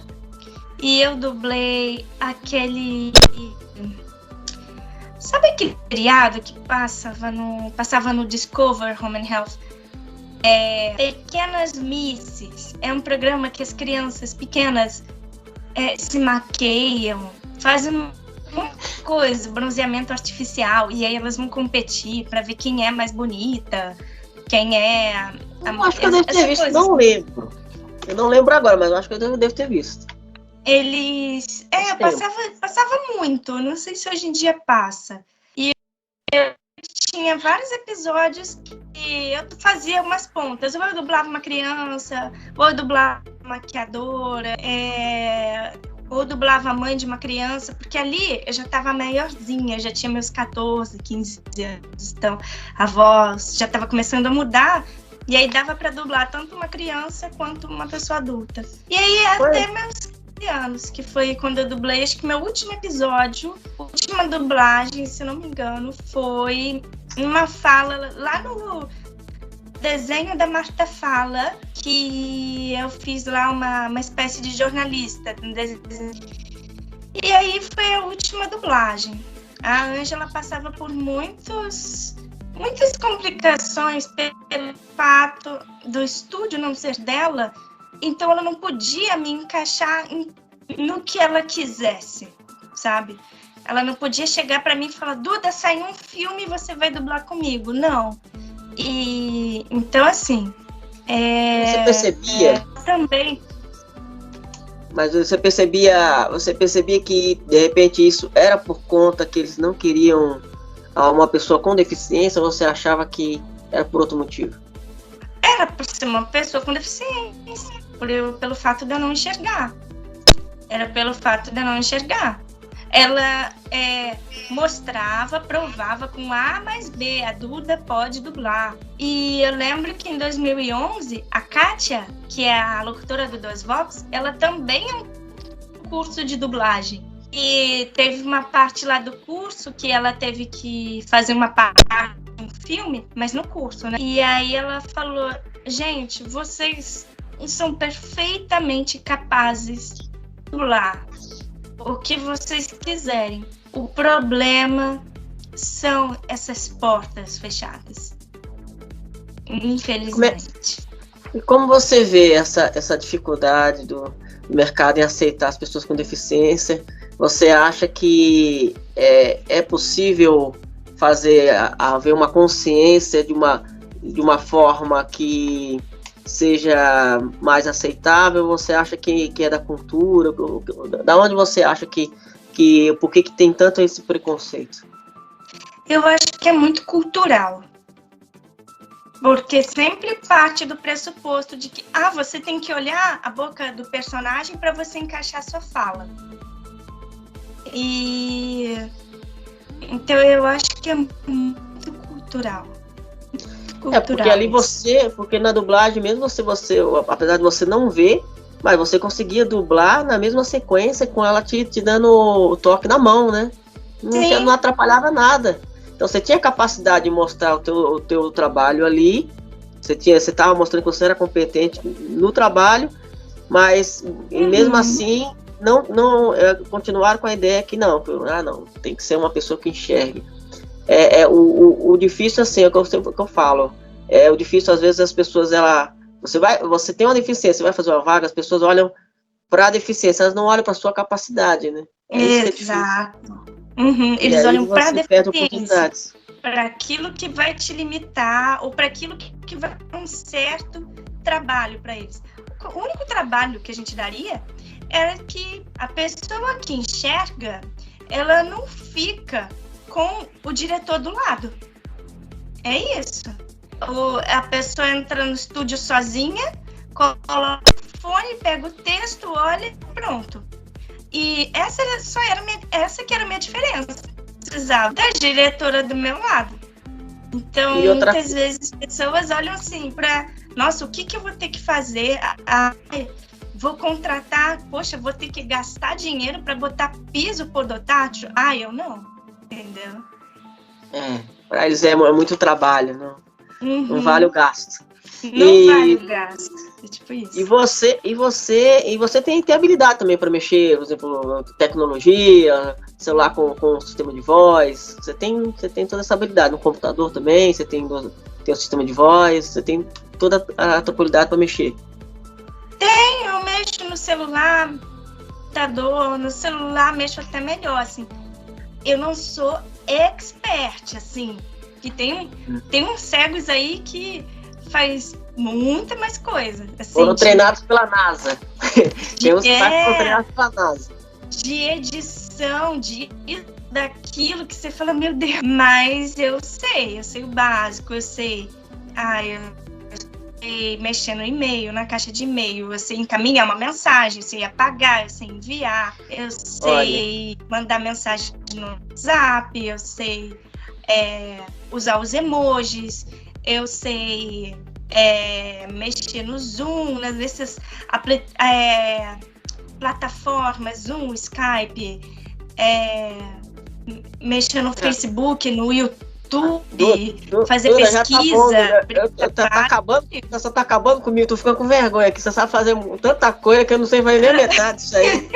[SPEAKER 4] e eu dublei aquele... Sabe aquele seriado que passava no Discovery Home and Health? Pequenas Misses. É um programa que as crianças pequenas se maqueiam, fazem coisa, bronzeamento artificial, e aí elas vão competir para ver quem é mais bonita, quem é...
[SPEAKER 2] Eu acho que eu devo ter visto, não lembro. Eu não lembro agora, mas eu acho que eu devo ter visto.
[SPEAKER 4] Eles... passava muito, não sei se hoje em dia passa. E eu tinha vários episódios que eu fazia umas pontas. Ou eu dublava uma criança, ou eu dublava uma maquiadora, ou eu dublava a mãe de uma criança, porque ali eu já estava maiorzinha, já tinha meus 14, 15 anos, então a voz já estava começando a mudar, e aí dava para dublar tanto uma criança quanto uma pessoa adulta. E aí até meus 15 anos, que foi quando eu dublei, acho que meu último episódio, última dublagem, se não me engano, foi uma fala lá no desenho da Marta Fala, que eu fiz lá uma espécie de jornalista. E aí foi a última dublagem. A Ângela passava por muitas complicações pelo fato do estúdio não ser dela, então ela não podia me encaixar no que ela quisesse, sabe? Ela não podia chegar para mim e falar: Duda, saiu um filme e você vai dublar comigo. Não. E então, assim,
[SPEAKER 2] você percebia?
[SPEAKER 4] Também.
[SPEAKER 2] Mas você percebia que de repente isso era por conta que eles não queriam uma pessoa com deficiência, ou você achava que era por outro motivo?
[SPEAKER 4] Era por ser uma pessoa com deficiência, pelo fato de eu não enxergar. Era pelo fato de eu não enxergar. Ela mostrava, provava com A mais B, a Duda pode dublar. E eu lembro que em 2011, a Kátia, que é a locutora do Dois Vox, ela também é um curso de dublagem. E teve uma parte lá do curso que ela teve que fazer uma parte de um filme, mas no curso, né? E aí ela falou: gente, vocês são perfeitamente capazes de dublar o que vocês quiserem. O problema são essas portas fechadas. Infelizmente.
[SPEAKER 2] E como você vê essa dificuldade do mercado em aceitar as pessoas com deficiência? Você acha que é possível haver uma consciência de uma forma que seja mais aceitável? Você acha que é da cultura? Da onde você acha por que tem tanto esse preconceito?
[SPEAKER 4] Eu acho que é muito cultural. Porque sempre parte do pressuposto de que você tem que olhar a boca do personagem para você encaixar a sua fala. E então eu acho que é muito cultural.
[SPEAKER 2] Porque ali porque na dublagem mesmo você, apesar de você não ver, mas você conseguia dublar na mesma sequência com ela te dando o toque na mão, né? Não atrapalhava nada. Então você tinha capacidade de mostrar o teu trabalho ali, você estava mostrando que você era competente no trabalho, mas mesmo assim não continuaram com a ideia que não, tem que ser uma pessoa que enxergue. O difícil, assim, é o que eu falo. O difícil, às vezes, as pessoas, você tem uma deficiência, você vai fazer uma vaga, as pessoas olham para a deficiência, elas não olham para a sua capacidade, né?
[SPEAKER 4] Exato. Eles olham para a deficiência, para aquilo que vai te limitar, ou para aquilo que vai dar um certo trabalho para eles. O único trabalho que a gente daria era que a pessoa que enxerga, ela não fica com o diretor do lado. É isso. A pessoa entra no estúdio sozinha, coloca o fone, pega o texto, olha e pronto. E essa que era a minha diferença. Precisava da diretora do meu lado. Então, muitas vezes as pessoas olham assim para, nossa, o que eu vou ter que fazer? Vou contratar, poxa, vou ter que gastar dinheiro para botar piso portátil? Eu não. Entendeu?
[SPEAKER 2] Para eles é muito trabalho, não vale o gasto.
[SPEAKER 4] Não vale o gasto. É tipo isso.
[SPEAKER 2] E você tem habilidade também para mexer, por exemplo, tecnologia, celular com sistema de voz. Você tem toda essa habilidade no computador também. Você tem o sistema de voz. Você tem toda a habilidade para mexer.
[SPEAKER 4] Eu mexo no celular, computador, no celular mexo até melhor, assim. eu não sou expert, assim, que tem uns cegos aí que faz muita mais coisa. Assim,
[SPEAKER 2] foram treinados pela NASA. Tem uns que foram treinados pela NASA.
[SPEAKER 4] De edição, daquilo que você fala, meu Deus. Mas eu sei o básico, eu sei mexer no e-mail, na caixa de e-mail, eu sei encaminhar uma mensagem, eu sei apagar, eu sei enviar, eu sei mandar mensagem no WhatsApp, eu sei usar os emojis, eu sei mexer no Zoom, nessas plataformas, Zoom, Skype, mexer no Facebook, no YouTube, fazer pesquisa.
[SPEAKER 2] Você só tá acabando comigo, tô ficando com vergonha aqui. Você sabe fazer tanta coisa que eu não sei fazer nem metade disso aí.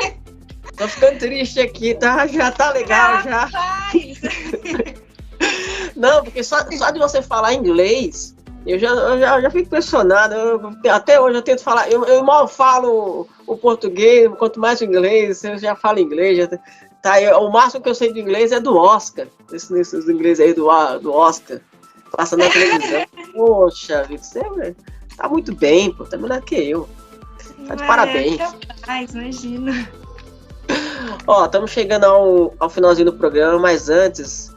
[SPEAKER 2] Tô ficando triste aqui, tá? Já tá legal, já. Não, porque só de você falar inglês, eu já fico impressionado. Até hoje eu tento falar, eu mal falo o português, quanto mais o inglês, eu já falo inglês. Tá, o máximo que eu sei de inglês é do Oscar. Esses inglês aí do Oscar. Passa na televisão. Poxa, você tá muito bem, pô. Tá melhor que eu. Tá de parabéns.
[SPEAKER 4] Capaz, imagina.
[SPEAKER 2] Ó, estamos chegando ao finalzinho do programa, mas antes,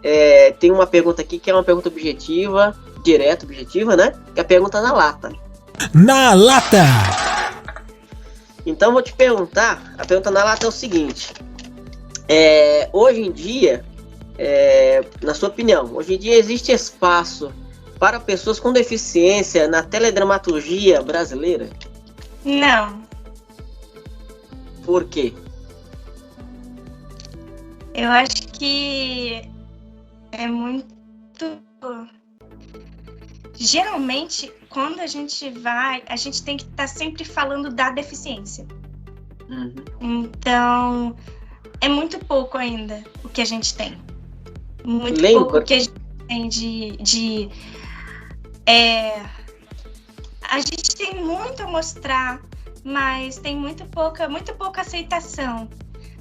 [SPEAKER 2] tem uma pergunta aqui que é uma pergunta objetiva, objetiva, né? Que é a pergunta na lata.
[SPEAKER 1] Na lata!
[SPEAKER 2] Então, vou te perguntar, a pergunta na lata é o seguinte. Hoje em dia, na sua opinião, hoje em dia existe espaço para pessoas com deficiência na teledramaturgia brasileira?
[SPEAKER 4] Não.
[SPEAKER 2] Por quê?
[SPEAKER 4] Eu acho que é muito... Geralmente, quando a gente tem que estar sempre falando da deficiência.
[SPEAKER 2] Uhum.
[SPEAKER 4] Então... é muito pouco ainda o que a gente tem. Muito pouco o que a gente tem a gente tem muito a mostrar, mas tem muito pouca aceitação.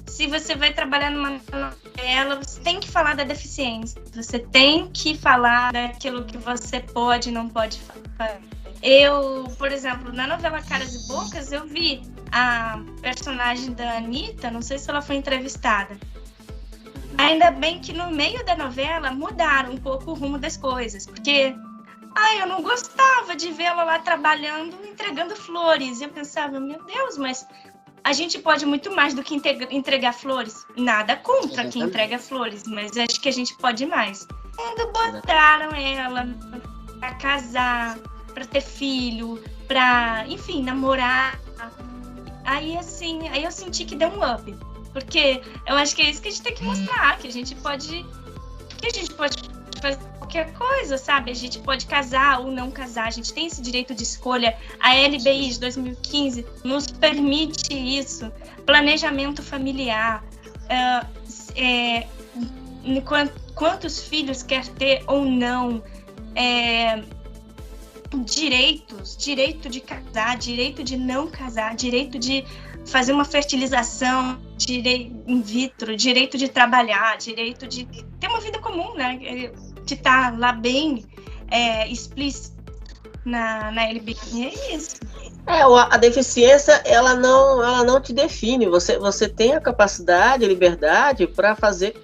[SPEAKER 4] Se você vai trabalhar numa novela, você tem que falar da deficiência. Você tem que falar daquilo que você pode e não pode fazer. Eu, por exemplo, na novela Caras e Bocas, eu vi a personagem da Anitta, não sei se ela foi entrevistada. Ainda bem que no meio da novela mudaram um pouco o rumo das coisas, porque eu não gostava de vê-la lá trabalhando, entregando flores. Eu pensava, meu Deus, mas a gente pode muito mais do que entregar flores. Nada contra quem entrega flores, mas acho que a gente pode mais. Quando botaram ela pra casar, pra ter filho, pra, enfim, namorar, aí eu senti que deu um up. Porque eu acho que é isso que a gente tem que mostrar, que a gente pode fazer qualquer coisa, sabe? A gente pode casar ou não casar, a gente tem esse direito de escolha. A LBI de 2015 nos permite isso. Planejamento familiar, quantos filhos quer ter ou não, direito de casar, direito de não casar, direito de fazer uma fertilização in vitro, direito de trabalhar, direito de ter uma vida comum, né? De estar lá bem explícito na LBI. É isso.
[SPEAKER 2] A deficiência, ela não te define. Você tem a capacidade, a liberdade para fazer.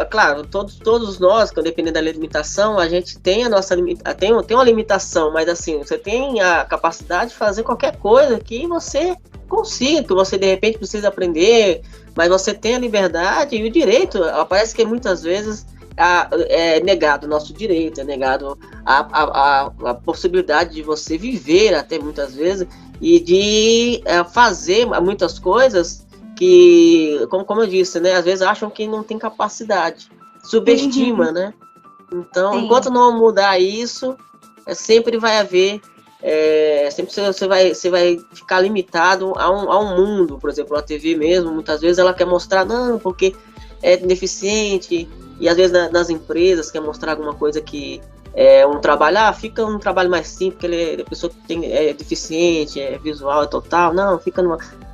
[SPEAKER 2] Claro, todos nós, dependendo da limitação, a gente tem a nossa tem uma limitação, mas assim, você tem a capacidade de fazer qualquer coisa que você consiga, que você de repente precisa aprender, mas você tem a liberdade e o direito. Parece que muitas vezes é negado o nosso direito, é negado a possibilidade de você viver até muitas vezes e de fazer muitas coisas que, como eu disse, né, às vezes acham que não tem capacidade, subestima, né? Então, sim, enquanto não mudar isso, sempre vai haver, sempre você vai ficar limitado a um mundo. Por exemplo, a TV mesmo, muitas vezes ela quer mostrar, não, porque é deficiente. E às vezes nas empresas quer mostrar alguma coisa que é um trabalho, fica um trabalho mais simples, porque a pessoa que é deficiente, é visual, é total, não, fica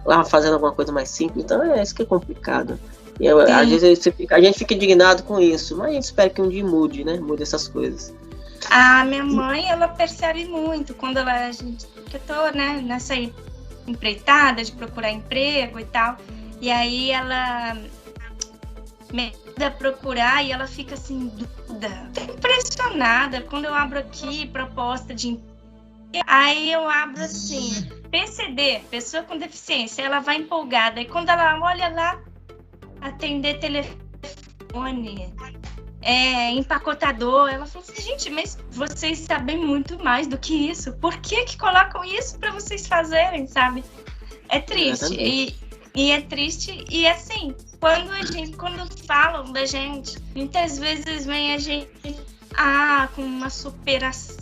[SPEAKER 2] lá fazendo alguma coisa mais simples. Então isso que é complicado. E às vezes a gente fica indignado com isso, mas a gente espera que um dia mude, né? Mude essas coisas.
[SPEAKER 4] A minha mãe, ela percebe muito quando que eu tô, né, nessa empreitada de procurar emprego e tal. E aí ela me dá procurar e ela fica assim, dúvida, impressionada quando eu abro aqui proposta de emprego. Aí eu abro assim, PCD, pessoa com deficiência, ela vai empolgada. E quando ela olha lá, atender telefone, empacotador, ela falou assim, gente, mas vocês sabem muito mais do que isso. Por que colocam isso para vocês fazerem, sabe? É triste. E é triste, e assim, quando falam da gente, muitas vezes vem a gente com uma superação.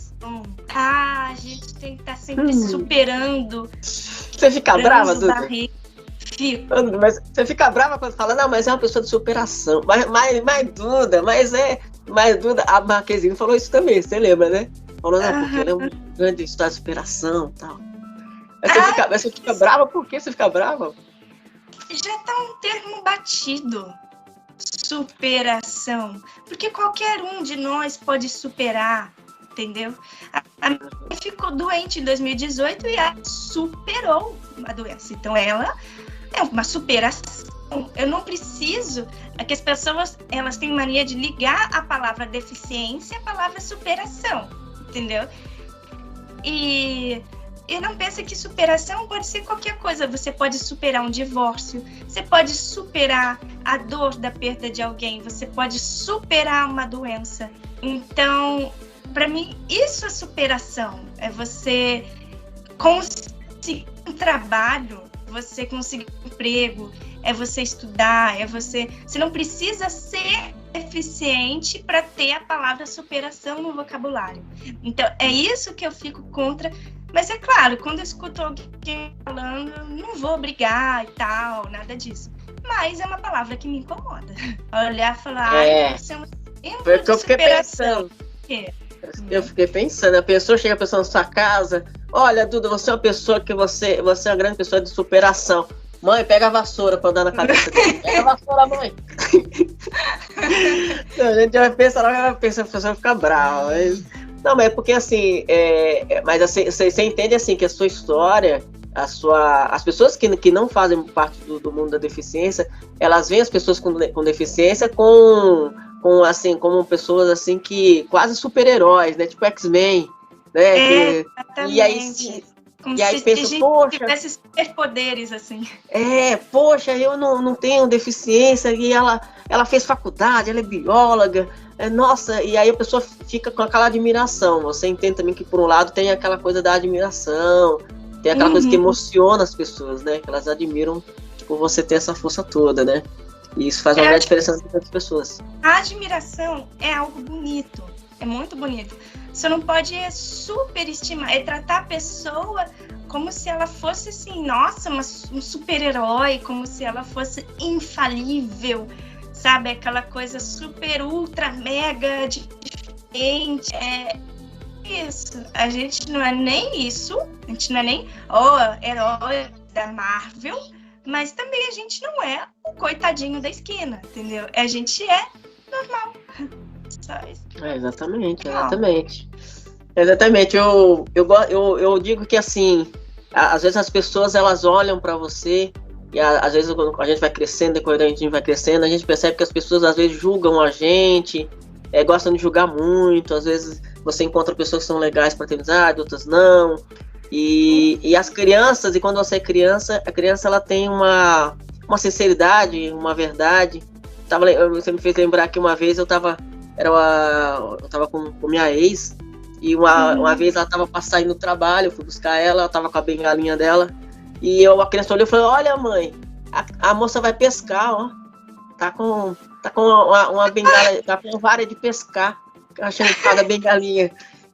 [SPEAKER 4] A gente tem que estar sempre superando.
[SPEAKER 2] Você fica brava, Duda?
[SPEAKER 4] Fico.
[SPEAKER 2] Mas você fica brava quando fala, não, mas é uma pessoa de superação. Mas Duda, a Marquezine falou isso também, você lembra, né? Falou, não, porque ela é uma grande história de superação e tal. Mas você fica brava, por que você fica brava?
[SPEAKER 4] Já tá um termo batido, superação, porque qualquer um de nós pode superar, entendeu? A minha mãe ficou doente em 2018 e ela superou a doença, então ela é uma superação. Eu não preciso, que as pessoas, elas têm mania de ligar a palavra deficiência à palavra superação, entendeu? E eu não penso que superação pode ser qualquer coisa. Você pode superar um divórcio, você pode superar a dor da perda de alguém, você pode superar uma doença. Então, para mim, isso é superação. É você conseguir um trabalho, você conseguir um emprego, é você estudar, é você... Você não precisa ser eficiente para ter a palavra superação no vocabulário. Então, é isso que eu fico contra. Mas é claro, quando eu escuto alguém falando, não vou brigar e tal, nada disso. Mas é uma palavra que me incomoda. Olhar e falar, você é um exemplo de superação.
[SPEAKER 2] Eu fiquei pensando, a pessoa chega na sua casa, olha, Duda, você é uma pessoa que você é uma grande pessoa de superação. Mãe, pega a vassoura pra dar na cabeça dele. Pega a vassoura, mãe. A gente vai pensar, a pessoa vai ficar brava. Não, mas é porque assim, mas assim, você entende assim que a sua história, as pessoas que não fazem parte do mundo da deficiência, elas veem as pessoas com deficiência assim, como pessoas assim que quase super-heróis, né? Tipo X-Men, né?
[SPEAKER 4] Exatamente.
[SPEAKER 2] E aí pensa, poxa,
[SPEAKER 4] tivesse superpoderes assim.
[SPEAKER 2] Poxa, eu não tenho deficiência e ela fez faculdade, ela é bióloga. Nossa, e aí a pessoa fica com aquela admiração. Você entende também que, por um lado, tem aquela coisa da admiração, tem aquela coisa que emociona as pessoas, né? Que elas admiram por você ter essa força toda, né? E isso faz uma grande diferença para as pessoas.
[SPEAKER 4] A admiração é algo bonito, é muito bonito. Você não pode superestimar, tratar a pessoa como se ela fosse assim, nossa, um super-herói, como se ela fosse infalível. Sabe, aquela coisa super, ultra, mega diferente. Isso. A gente não é nem isso. A gente não é nem herói da Marvel. Mas também a gente não é o coitadinho da esquina, entendeu? A gente é normal. Só isso.
[SPEAKER 2] Exatamente. Exatamente. Eu digo que assim, às vezes as pessoas elas olham para você. E às vezes quando a gente vai crescendo, depois a gente vai crescendo, a gente percebe que as pessoas às vezes julgam a gente, gostam de julgar muito, às vezes você encontra pessoas que são legais para ter amizade, outras não. E as crianças, e quando você é criança, a criança ela tem uma sinceridade, uma verdade. Você me fez lembrar que uma vez eu tava com minha ex, e uma vez ela tava pra sair no trabalho, eu fui buscar ela tava com a bengalinha dela. E a criança olhou e falou, olha mãe, a moça vai pescar, ó. Tá com uma bengala, tá com uma vara de pescar, achando que cada bengalinha.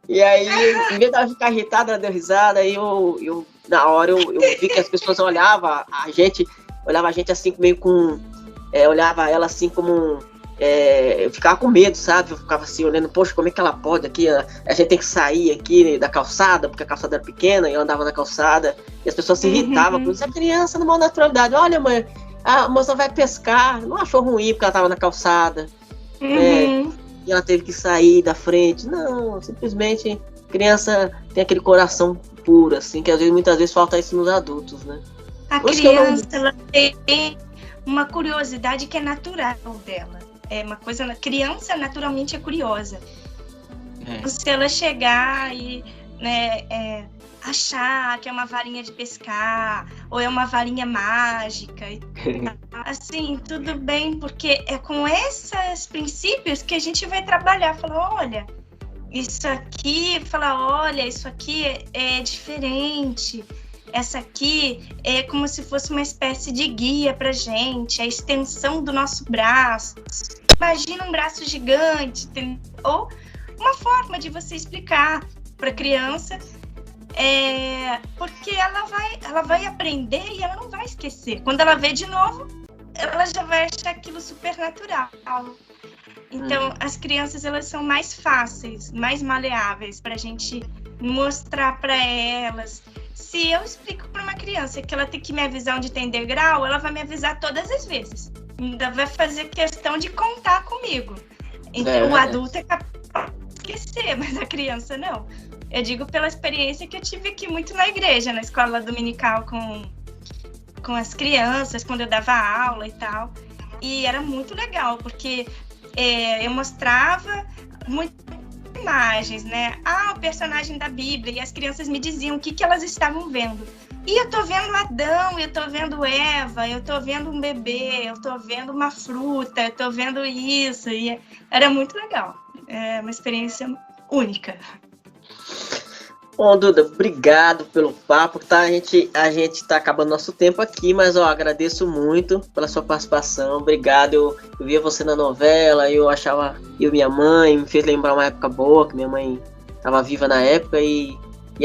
[SPEAKER 2] E aí, em vez dela ficar irritada, ela deu risada, aí eu na hora eu vi que as pessoas olhavam a gente assim, meio com... olhava ela assim como... eu ficava com medo, sabe? Eu ficava assim, olhando, poxa, como é que ela pode aqui? A gente tem que sair aqui da calçada, porque a calçada era pequena, e eu andava na calçada, e as pessoas se irritavam com isso. A criança, numa naturalidade, olha mãe, a moça vai pescar, não achou ruim porque ela tava na calçada, né? E ela teve que sair da frente. Não, simplesmente criança tem aquele coração puro, assim, que muitas vezes falta isso nos adultos, né?
[SPEAKER 4] A criança, ela tem uma curiosidade que é natural dela. É uma coisa, criança naturalmente é curiosa. Se ela chegar e, né, achar que é uma varinha de pescar ou é uma varinha mágica, assim, tudo bem, porque é com esses princípios que a gente vai trabalhar. Falar, olha, isso aqui é diferente. Essa aqui é como se fosse uma espécie de guia pra gente, a extensão do nosso braço. Imagina um braço gigante, ou uma forma de você explicar para a criança, porque ela vai aprender e ela não vai esquecer. Quando ela vê de novo, ela já vai achar aquilo super natural. Então, as crianças, elas são mais fáceis, mais maleáveis para a gente mostrar para elas. Se eu explico para uma criança que ela tem que me avisar onde tem degrau, ela vai me avisar todas as vezes. Ainda vai fazer questão de contar comigo. Então, o adulto é capaz de esquecer, mas a criança não. Eu digo pela experiência que eu tive aqui muito na igreja, na escola dominical com as crianças, quando eu dava aula e tal. E era muito legal, porque eu mostrava muitas imagens, né? O personagem da Bíblia, e as crianças me diziam o que elas estavam vendo. E eu tô vendo Adão, eu tô vendo Eva, eu tô vendo um bebê, eu tô vendo uma fruta, eu tô vendo isso. E era muito legal. É uma experiência única.
[SPEAKER 2] Bom, Duda, obrigado pelo papo, tá? A gente tá acabando nosso tempo aqui, mas agradeço muito pela sua participação. Obrigado, eu via você na novela, eu minha mãe, me fez lembrar uma época boa, que minha mãe estava viva na época, e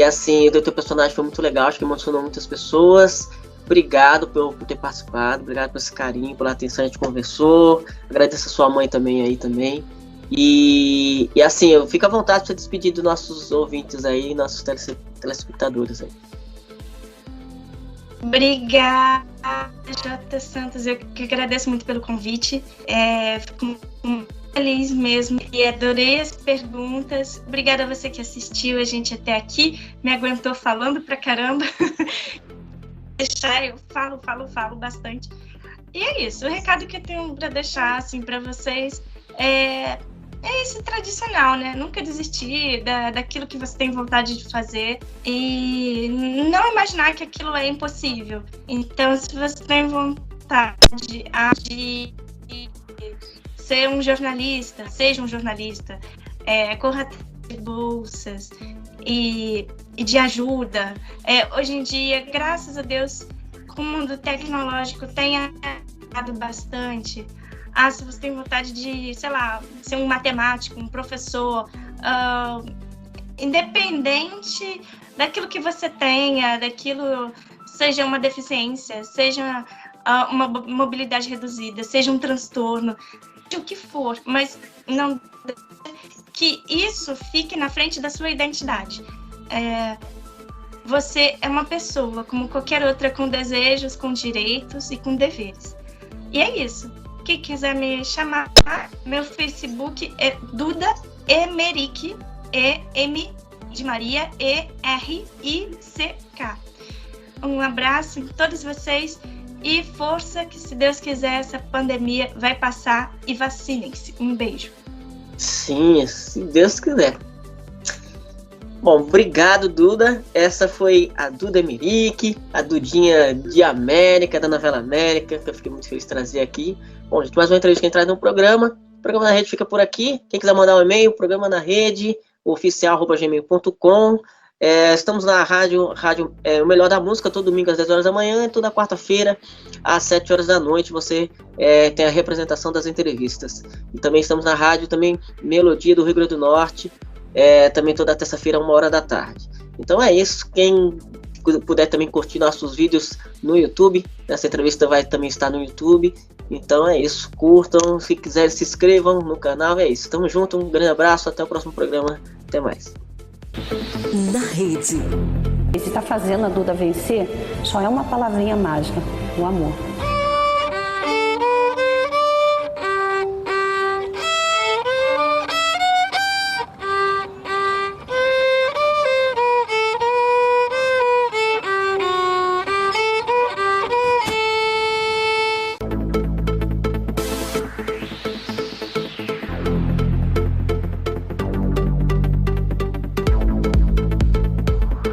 [SPEAKER 2] assim, o teu personagem foi muito legal, acho que emocionou muitas pessoas. Obrigado por ter participado, obrigado por esse carinho, pela atenção, a gente conversou. Agradeço a sua mãe também. E assim, eu fico à vontade para se despedir dos nossos ouvintes aí, nossos telespectadores aí.
[SPEAKER 4] Obrigada, J. Santos. Eu que agradeço muito pelo convite. Fico muito feliz mesmo e adorei as perguntas. Obrigada a você que assistiu a gente até aqui, me aguentou falando pra caramba. Eu falo bastante. E é isso, o recado que eu tenho para deixar assim, para vocês é esse tradicional, né? Nunca desistir daquilo que você tem vontade de fazer e não imaginar que aquilo é impossível. Então, se você tem vontade de ser um jornalista, seja um jornalista, corra atrás de bolsas e de ajuda. Hoje em dia, graças a Deus, o mundo tecnológico tem ajudado bastante. Se você tem vontade de, sei lá, ser um matemático, um professor, independente daquilo que você tenha, daquilo, seja uma deficiência, seja uma mobilidade reduzida, seja um transtorno, seja o que for, mas não que isso fique na frente da sua identidade. Você é uma pessoa como qualquer outra, com desejos, com direitos e com deveres. E é isso. Quem quiser me chamar, meu Facebook é Duda Emerick, E-M de Maria, E-R-I-C-K. Um abraço em todos vocês e força que, se Deus quiser, essa pandemia vai passar e vacinem-se. Um beijo.
[SPEAKER 2] Sim, se Deus quiser. Bom, obrigado, Duda. Essa foi a Duda Emerick, a Dudinha de América, da novela América, que eu fiquei muito feliz de trazer aqui. Bom, gente, mais uma entrevista que entrar no programa. O Programa na Rede fica por aqui. Quem quiser mandar um e-mail, programa na rede, oficial@gmail.com. Estamos na rádio O Melhor da Música, todo domingo às 10 horas da manhã, e toda quarta-feira às 7 horas da noite você tem a representação das entrevistas. E também estamos na rádio Melodia do Rio Grande do Norte, também toda terça-feira, 1h da tarde. Então é isso. Quem puder também curtir nossos vídeos no YouTube, essa entrevista vai também estar no YouTube. Então é isso, curtam, se quiserem se inscrevam no canal, é isso. Tamo junto, um grande abraço, até o próximo programa, até mais.
[SPEAKER 7] Na rede.
[SPEAKER 8] O que está fazendo a Duda vencer só é uma palavrinha mágica, o amor.